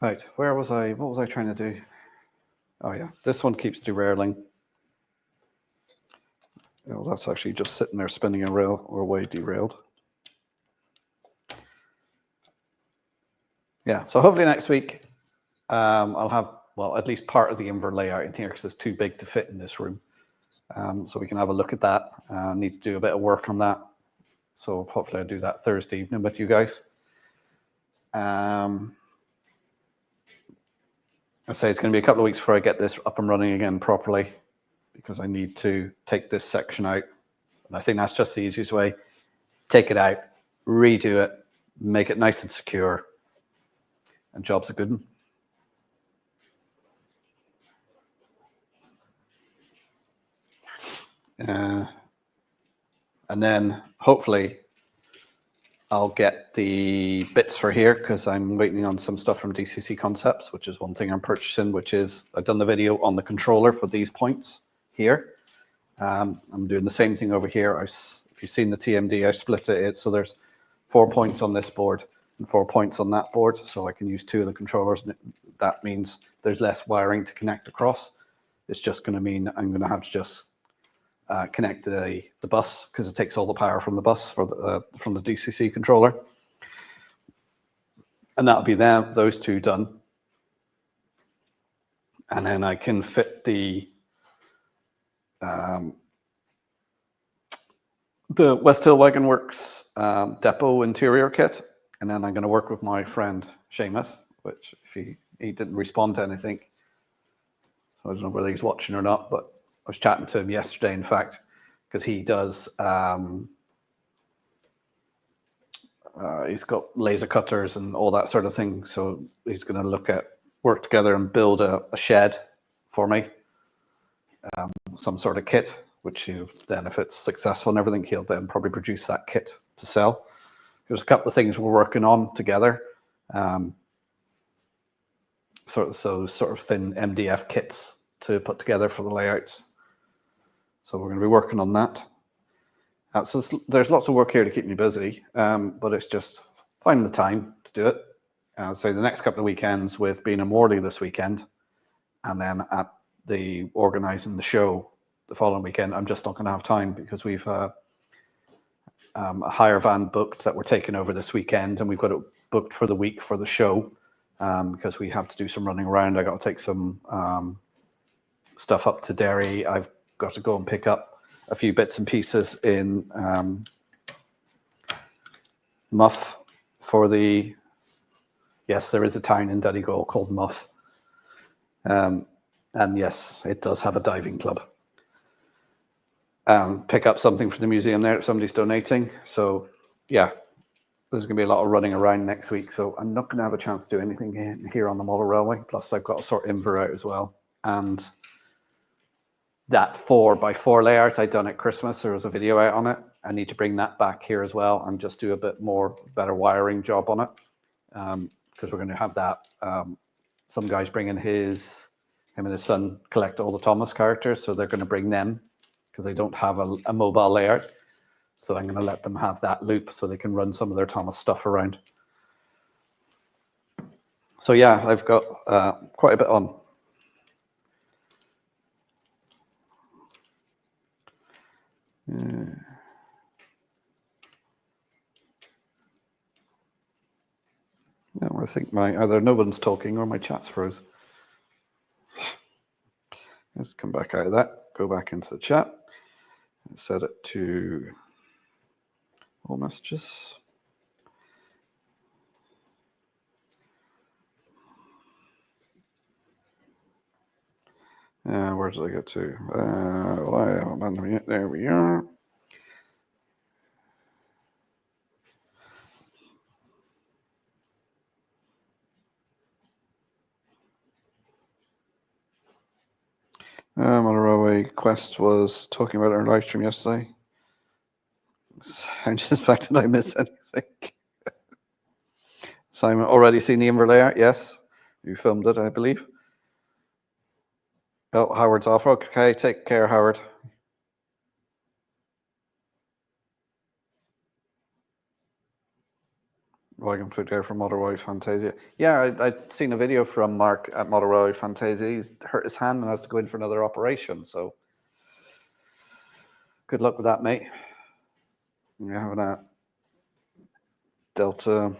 Right, where was I? What was I trying to do? Oh yeah, this one keeps derailing. Oh, that's actually just sitting there spinning a rail or way derailed. Yeah, so hopefully next week I'll have, well, at least part of the inver layout in here, because it's too big to fit in this room. So we can have a look at that. Need to do a bit of work on that. So hopefully I'll do that Thursday evening with you guys. I say it's going to be a couple of weeks before I get this up and running again properly, because I need to take this section out. And I think that's just the easiest way. Take it out, redo it, make it nice and secure, and job's a good one. And then hopefully I'll get the bits for here, because I'm waiting on some stuff from DCC Concepts, which is one thing I'm purchasing, which is I've done the video on the controller for these points here. I'm doing the same thing over here. If you've seen the TMD, I split it. So there's 4 points on this board and 4 points on that board. So I can use 2 of the controllers. That means there's less wiring to connect across. It's just going to mean I'm going to have to just connect the bus, because it takes all the power from the bus from the DCC controller. And that'll be those 2 done. And then I can fit the the West Hill Wagon Works depot interior kit, and then I'm going to work with my friend Seamus, which if he didn't respond to anything, so I don't know whether he's watching or not, but I was chatting to him yesterday, in fact, because he does, he's got laser cutters and all that sort of thing, so he's going to work together and build a shed for me, some sort of kit, which he'll then, if it's successful and everything, he'll then probably produce that kit to sell. There's a couple of things we're working on together, sort of thin MDF kits to put together for the layouts. So we're going to be working on that. So there's lots of work here to keep me busy, but it's just finding the time to do it. So the next couple of weekends, with being in Morley this weekend, and then at the organising the show the following weekend, I'm just not going to have time, because we've a hire van booked that we're taking over this weekend, and we've got it booked for the week for the show, because we have to do some running around. I got to take some stuff up to Derry. I've got to go and pick up a few bits and pieces in Muff for the, yes, there is a town in Donegal called Muff. And yes, it does have a diving club. Pick up something for the museum there that somebody's donating. So yeah, there's going to be a lot of running around next week. So I'm not going to have a chance to do anything here on the model railway. Plus I've got to sort Inver out as well. And that 4x4 layout I'd done at Christmas, there was a video out on it. I need to bring that back here as well and just do a bit better wiring job on it. Because we're going to have that. Some guy's bringing him and his son collect all the Thomas characters. So they're going to bring them, because they don't have a mobile layout. So I'm going to let them have that loop so they can run some of their Thomas stuff around. So yeah, I've got quite a bit on. Yeah, I think either no one's talking or my chat's froze. Let's come back out of that, go back into the chat, and set it to all messages. Where did I get to? There we are. Model Railway Quest was talking about our live stream yesterday. I'm just suspecting I miss anything. Simon, already seen the Inver layout? Yes. You filmed it, I believe. Oh, Howard's off. Okay, take care, Howard. Welcome to there from Model Railway Fantasia. Yeah, I'd seen a video from Mark at Model Railway Fantasia. He's hurt his hand and has to go in for another operation. So good luck with that, mate. You're having a Delta.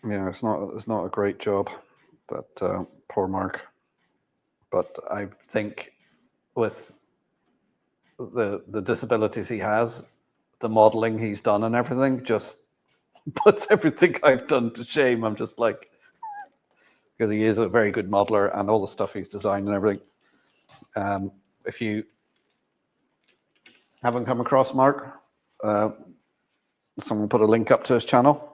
Yeah, it's not a great job, that poor Mark. But I think with the disabilities he has, the modeling he's done and everything just puts everything I've done to shame. I'm just like, because he is a very good modeler, and all the stuff he's designed and everything. If you haven't come across Mark, someone put a link up to his channel.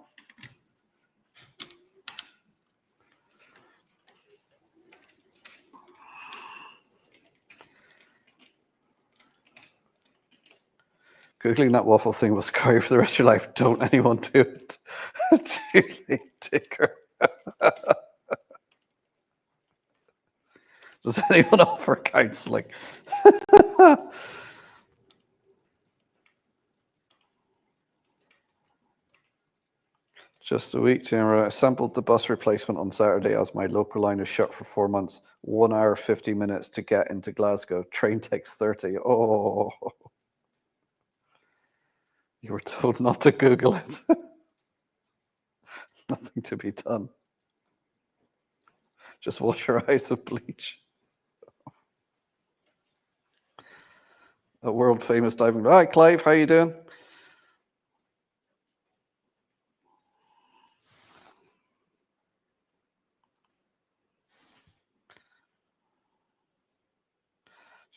Googling that waffle thing will scar you for the rest of your life. Don't anyone do it. Julie Dicker. Does anyone offer counselling? Just a week, Tim. I sampled the bus replacement on Saturday as my local line is shut for 4 months. 1 hour, 50 minutes to get into Glasgow. Train takes 30. Oh. You were told not to Google it. Nothing to be done. Just wash your eyes with bleach. A world famous diving. Hi, Clive. How you doing?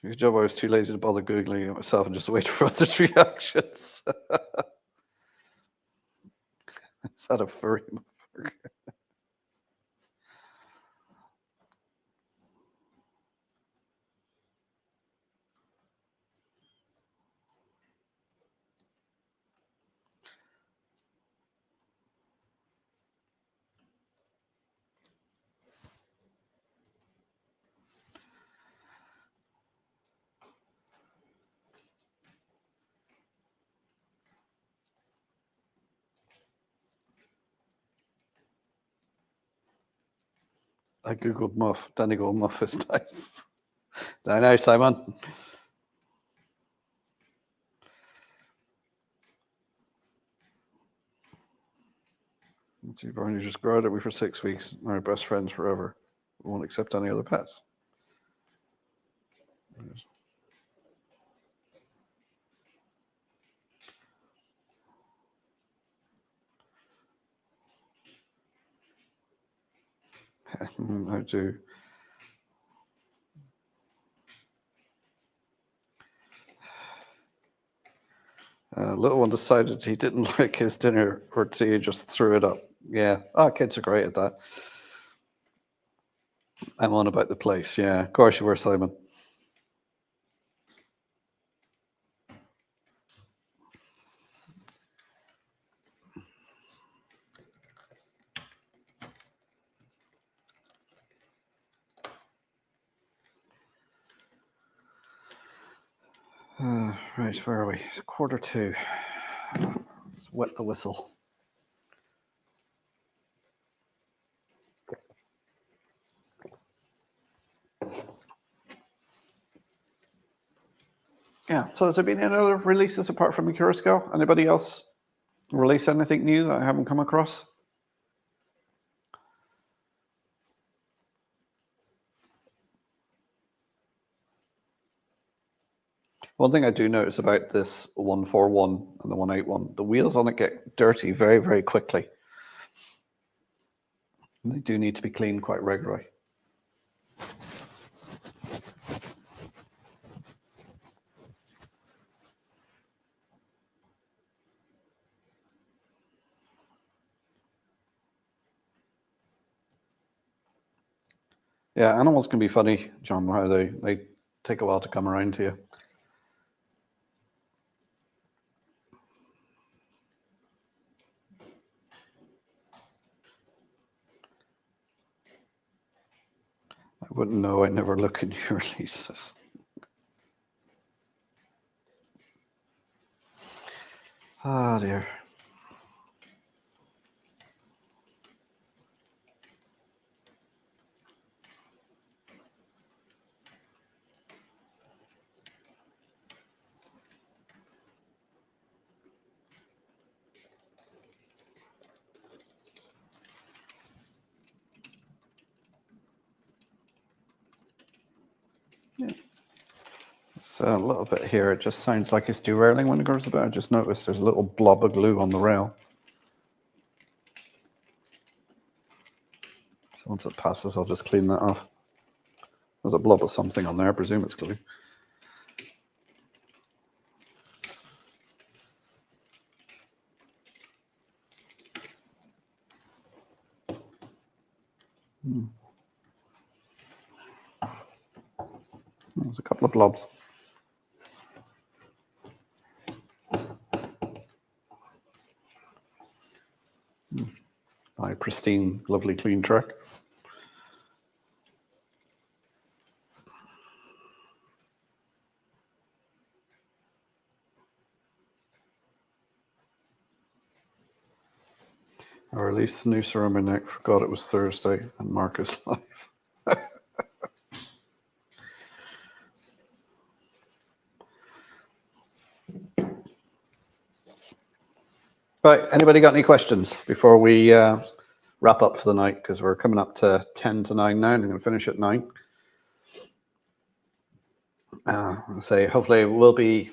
Good job. I was too lazy to bother Googling it myself and just waited for others' reactions. Is that a furry? I googled muff. Donegal muff is nice. I know, Simon. Let's see, Brian, you just growled at me for 6 weeks. We're best friends forever. We won't accept any other pets. I do. Little one decided he didn't like his dinner or tea and just threw it up. Yeah. Oh, kids are great at that. I'm on about the place. Yeah, of course you were, Simon. Right, where are we? It's 1:45. Let's wet the whistle. Yeah, so has there been any other releases apart from Mikurisko? Anybody else release anything new that I haven't come across? One thing I do notice about this 141 and the 181, the wheels on it get dirty very, very quickly. And they do need to be cleaned quite regularly. Yeah, animals can be funny, John, how they take a while to come around to you. I wouldn't know. I never look in your releases. Oh, dear. Yeah. So a little bit here, it just sounds like it's derailing when it goes about. I just noticed there's a little blob of glue on the rail. So once it passes, I'll just clean that off. There's a blob of something on there. I presume it's glue. There's a couple of blobs. My pristine, lovely, clean track. I released the noose around my neck, forgot it was Thursday, and Mark is live. Right, anybody got any questions before we wrap up for the night? Because we're coming up to 10 to 9 now, and I'm going to finish at 9. say hopefully we'll be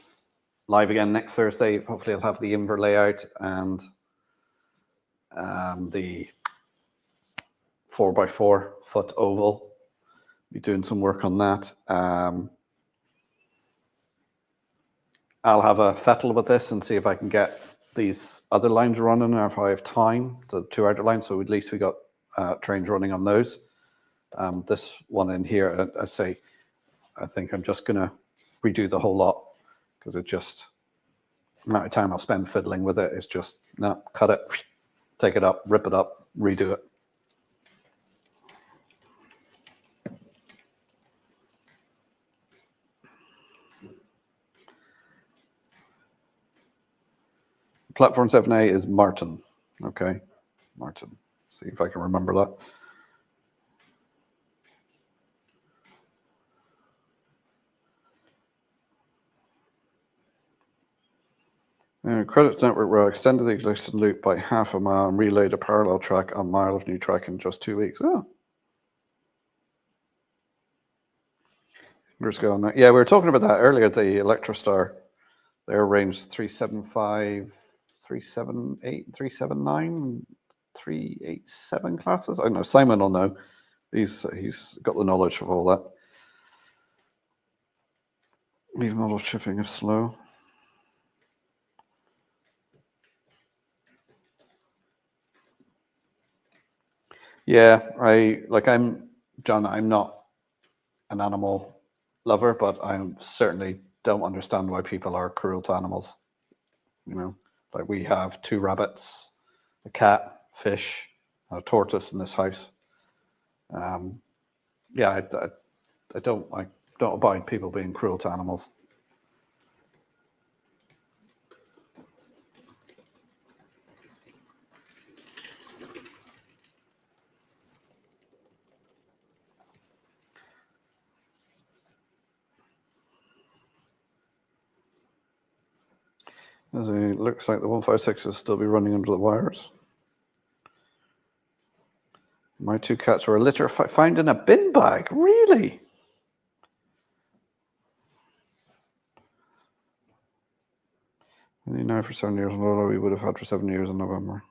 live again next Thursday. Hopefully I'll have the inver layout and the 4x4 foot oval. Be doing some work on that. I'll have a fettle with this and see if I can get these other lines running, or if I have time, the 2 outer lines, so at least we got trains running on those. This one in here, I think I'm just going to redo the whole lot, because it just, the amount of time I'll spend fiddling with it is just, no, cut it, take it up, rip it up, redo it. Platform 7A is Martin. Okay, Martin. See if I can remember that. Credit Network Rail extended the existing loop by half a mile and relayed a parallel track on mile of new track in just 2 weeks. Oh. Let's go on that. Yeah, we were talking about that earlier, the Electrostar. Their range 375, 378, 379, 387 classes. I don't know, Simon will know. He's got the knowledge of all that. Leave model shipping is slow. Yeah, John, I'm not an animal lover, but I certainly don't understand why people are cruel to animals. You know, like we have 2 rabbits, a cat, fish, and a tortoise in this house. Yeah, I don't abide people being cruel to animals. As it looks like the 156 will still be running under the wires. My 2 cats were a litter found in a bin bag. Really? Now for 7 years in Lola, we would have had for 7 years in November.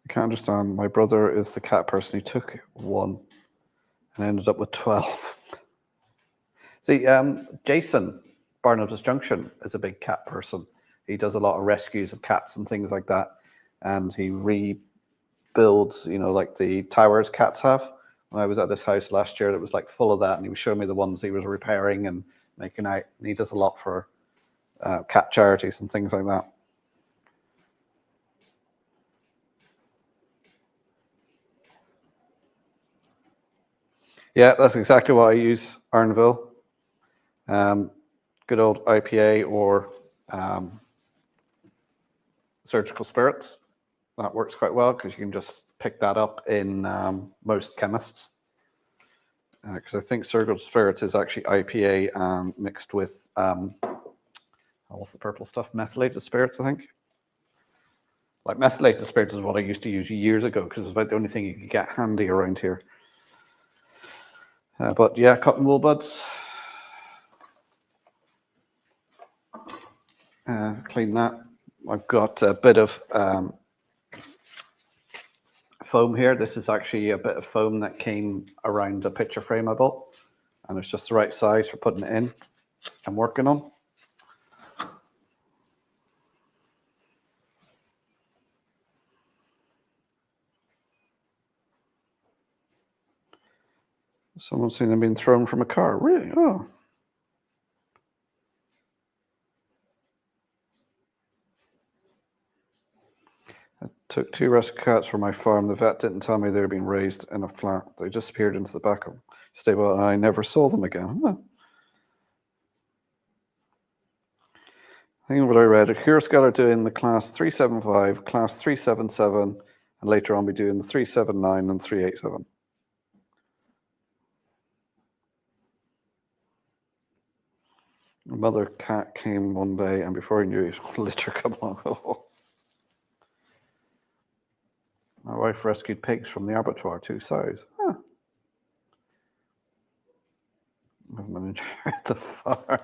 I can't understand. My brother is the cat person. He took 1 and ended up with 12. See, Jason, Barnabas Junction, is a big cat person. He does a lot of rescues of cats and things like that. And he rebuilds, like the towers cats have. When I was at this house last year, it was like full of that. And he was showing me the ones he was repairing and making out. And he does a lot for cat charities and things like that. Yeah, that's exactly what I use, Arnville. Good old IPA or surgical spirits. That works quite well because you can just pick that up in most chemists. Because I think surgical spirits is actually IPA and mixed with, what's the purple stuff? Methylated spirits, I think. Like methylated spirits is what I used to use years ago because it's about the only thing you could get handy around here. But yeah, cotton wool buds. Clean that. I've got a bit of foam here. This is actually a bit of foam that came around a picture frame I bought, and it's just the right size for putting it in and working on. Someone's seen them being thrown from a car. Really? Oh. I took 2 rescue cats from my farm. The vet didn't tell me they were being raised in a flat. They disappeared into the back of the stable, and I never saw them again. Oh. I think what I read, Hurscal are doing the class 375, class 377, and later on be doing the 379 and 387. A mother cat came one day, and before he knew it, litter come along. My wife rescued pigs from the abattoir, 2 sows. Huh. I'm going to enjoy the farm.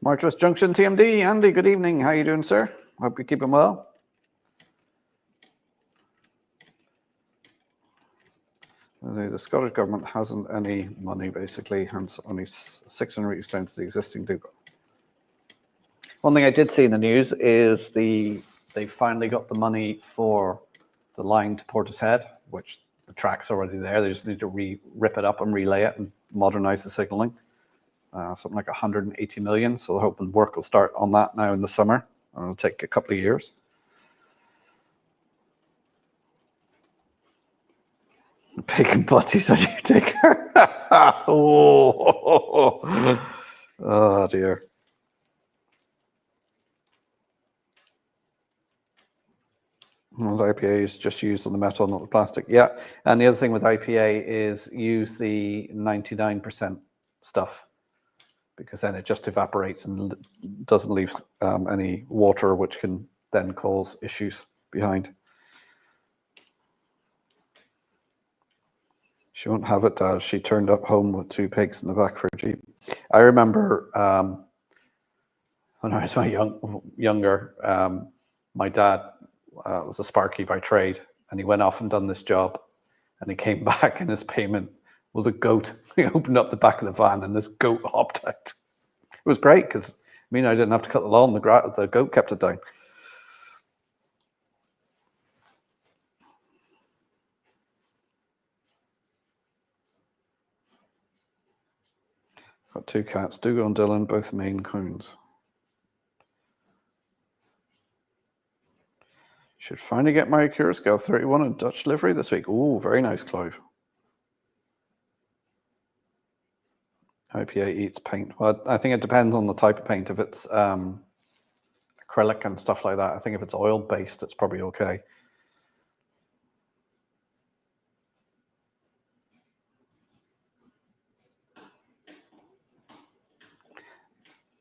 Marchwest Junction TMD, Andy, good evening. How are you doing, sir? Hope you're keeping well. The Scottish government hasn't any money, basically, hence only 600 extends to the existing depot. One thing I did see in the news is they finally got the money for the line to Portishead, which the track's already there. They just need to rip it up and relay it and modernize the signaling. Something like 180 million. So they're hoping work will start on that now in the summer. It'll take a couple of years. Pig and butties on you take her. Oh dear. Well, IPA is just used on the metal, not the plastic. Yeah, and the other thing with IPA is use the 99% stuff, because then it just evaporates and doesn't leave any water, which can then cause issues behind. She won't have it, Dad. She turned up home with 2 pigs in the back for a Jeep. I remember when I was younger, my dad was a sparky by trade, and he went off and done this job, and he came back, and his payment was a goat. He opened up the back of the van, and this goat hopped out. It was great because I didn't have to cut the lawn. The goat kept it down. Got 2 cats, Dougal and Dylan, both Maine Coons. Should finally get my Cura Scale 31 in Dutch livery this week. Oh, very nice, Clive. IPA eats paint. Well, I think it depends on the type of paint. If it's acrylic and stuff like that, I think if it's oil-based, it's probably okay.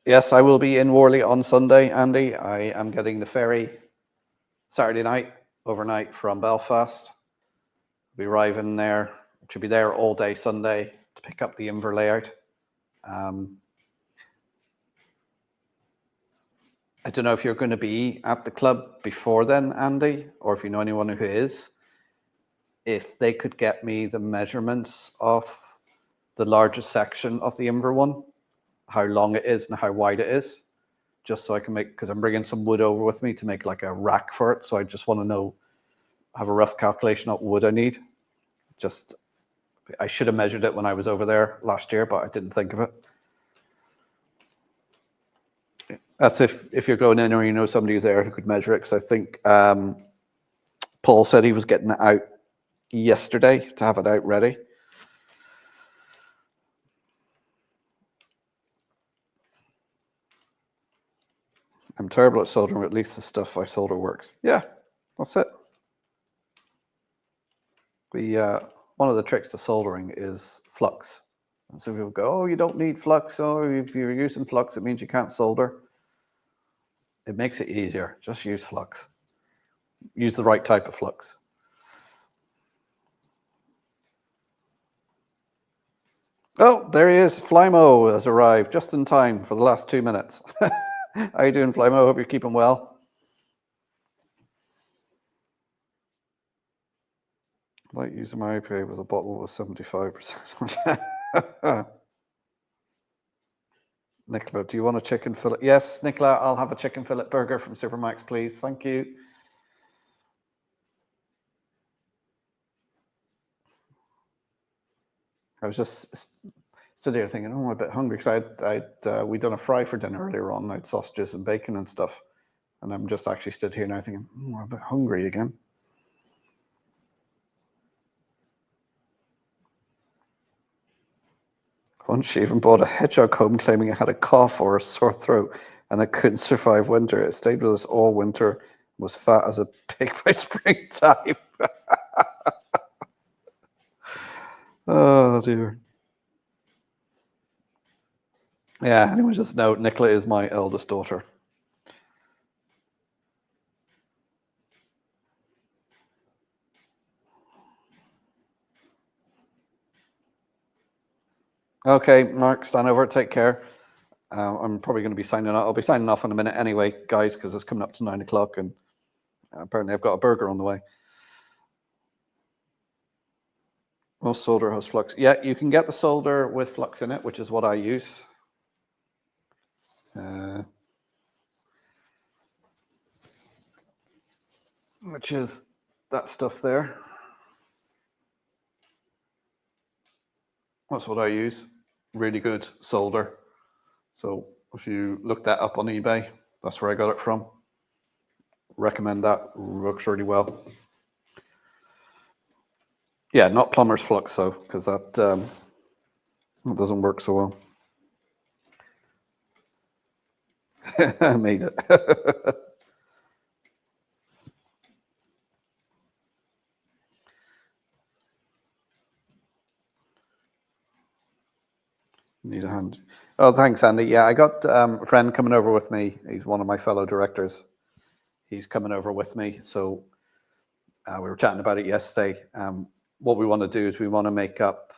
Yes, I will be in Worley on Sunday, Andy. I am getting the ferry Saturday night, overnight from Belfast. I'll be arriving there. Should be there all day Sunday to pick up the Inver layout. I don't know if you're going to be at the club before then, Andy, or if you know anyone who is. If they could get me the measurements of the largest section of the Inver one, how long it is and how wide it is, just so I can make, because I'm bringing some wood over with me to make like a rack for it. So I just want to know, have a rough calculation of what wood I need. I should have measured it when I was over there last year, but I didn't think of it. That's if you're going in or you know somebody who's there who could measure it, because I think Paul said he was getting it out yesterday to have it out ready. I'm terrible at soldering, but at least the stuff I solder works. Yeah, that's it. One of the tricks to soldering is flux. And so people go, oh, you don't need flux. Oh, if you're using flux, it means you can't solder. It makes it easier. Just use flux. Use the right type of flux. Oh, there he is. Flymo has arrived just in time for the last 2 minutes. How you doing, Flymo? Hope you're keeping well. I like using my IPA with a bottle with 75%. Nicola, do you want a chicken fillet? Yes, Nicola, I'll have a chicken fillet burger from Supermax, please. Thank you. I was just stood here thinking, oh, I'm a bit hungry because we'd done a fry for dinner earlier on. I had sausages and bacon and stuff. And I'm just actually stood here now thinking, oh, I'm a bit hungry again. Once she even bought a hedgehog home claiming it had a cough or a sore throat and it couldn't survive winter. It stayed with us all winter, was fat as a pig by springtime. Oh, dear. Yeah, anyone just know, Nicola is my eldest daughter. Okay, Mark, stand over. Take care. I'm probably going to be signing off. I'll be signing off in a minute anyway, guys, because it's coming up to 9 o'clock, and apparently I've got a burger on the way. Most solder has flux. Yeah, you can get the solder with flux in it, which is what I use. Which is that stuff there. That's what I use. Really good solder. So if you look that up on eBay, that's where I got it from. Recommend that. Works really well. Yeah, not plumber's flux though, because that doesn't work so well. I made it. Need a hand. Oh, thanks, Andy. Yeah, I got a friend coming over with me. He's one of my fellow directors. He's coming over with me. So we were chatting about it yesterday. What we want to do is we want to make up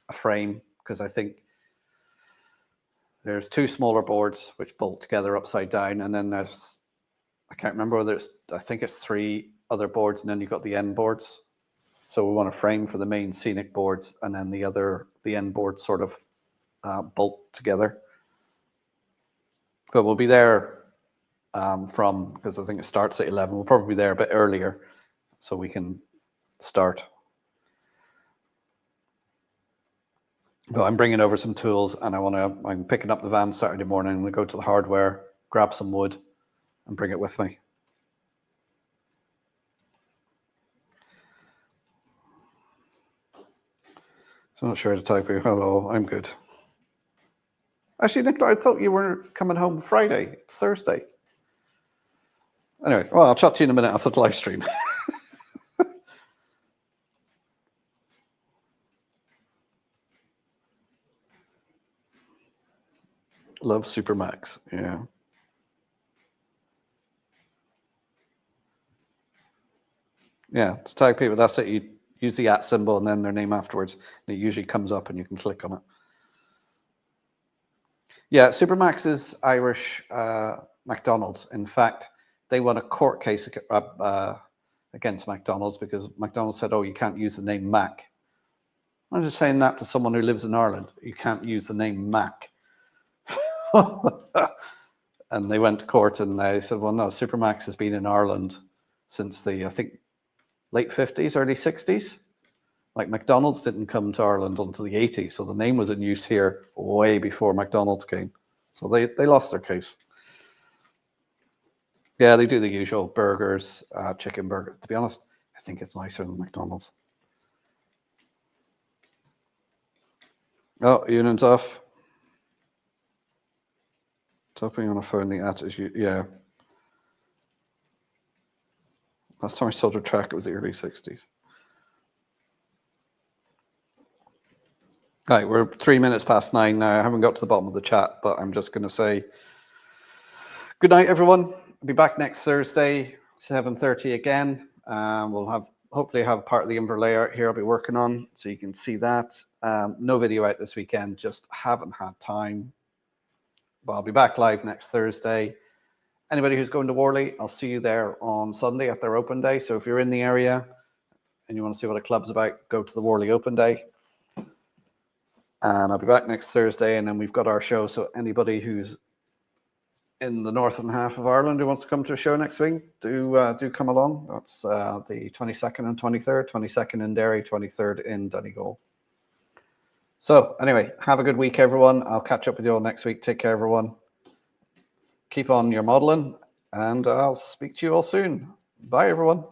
a frame, because I think there's two smaller boards which bolt together upside down, and then there's, I can't remember whether it's, I think it's 3 other boards, and then you've got the end boards. So we want a frame for the main scenic boards, and then the end boards sort of bolt together. But we'll be there because I think it starts at 11. We'll probably be there a bit earlier so we can start. But I'm bringing over some tools, and I'm picking up the van Saturday morning. I'm going to go to the hardware, grab some wood, and bring it with me. So I'm not sure to type here. Hello, I'm good. Actually, Nicola, I thought you were coming home Friday. It's Thursday. Anyway, well, I'll chat to you in a minute after the live stream. Love Supermax. Yeah. Yeah, to tag people, that's it. You use the @ symbol and then their name afterwards. And it usually comes up and you can click on it. Yeah, Supermax is Irish McDonald's. In fact, they won a court case against McDonald's because McDonald's said, oh, you can't use the name Mac. I'm just saying that to someone who lives in Ireland. You can't use the name Mac. And they went to court and they said, well, no, Supermax has been in Ireland since the, I think, late 50s, early 60s. Like McDonald's didn't come to Ireland until the 80s. So the name was in use here way before McDonald's came. So they lost their case. Yeah, they do the usual burgers, chicken burgers. To be honest, I think it's nicer than McDonald's. Oh, Union's off. Tapping on a phone, the @ is, yeah. Last time I saw the track, it was the early 60s. Right, we're 3 minutes past 9 now. I haven't got to the bottom of the chat, but I'm just going to say good night, everyone. I'll be back next Thursday, 7:30 again. We'll hopefully have part of the inver layout here I'll be working on, so you can see that. No video out this weekend, just haven't had time. But I'll be back live next Thursday. Anybody who's going to Worley, I'll see you there on Sunday at their open day. So if you're in the area and you want to see what a club's about, go to the Worley open day. And I'll be back next Thursday, and then we've got our show. So anybody who's in the northern half of Ireland who wants to come to a show next week, do come along. That's the 22nd and 23rd, 22nd in Derry, 23rd in Donegal. So anyway, have a good week, everyone. I'll catch up with you all next week. Take care, everyone. Keep on your modeling, and I'll speak to you all soon. Bye, everyone.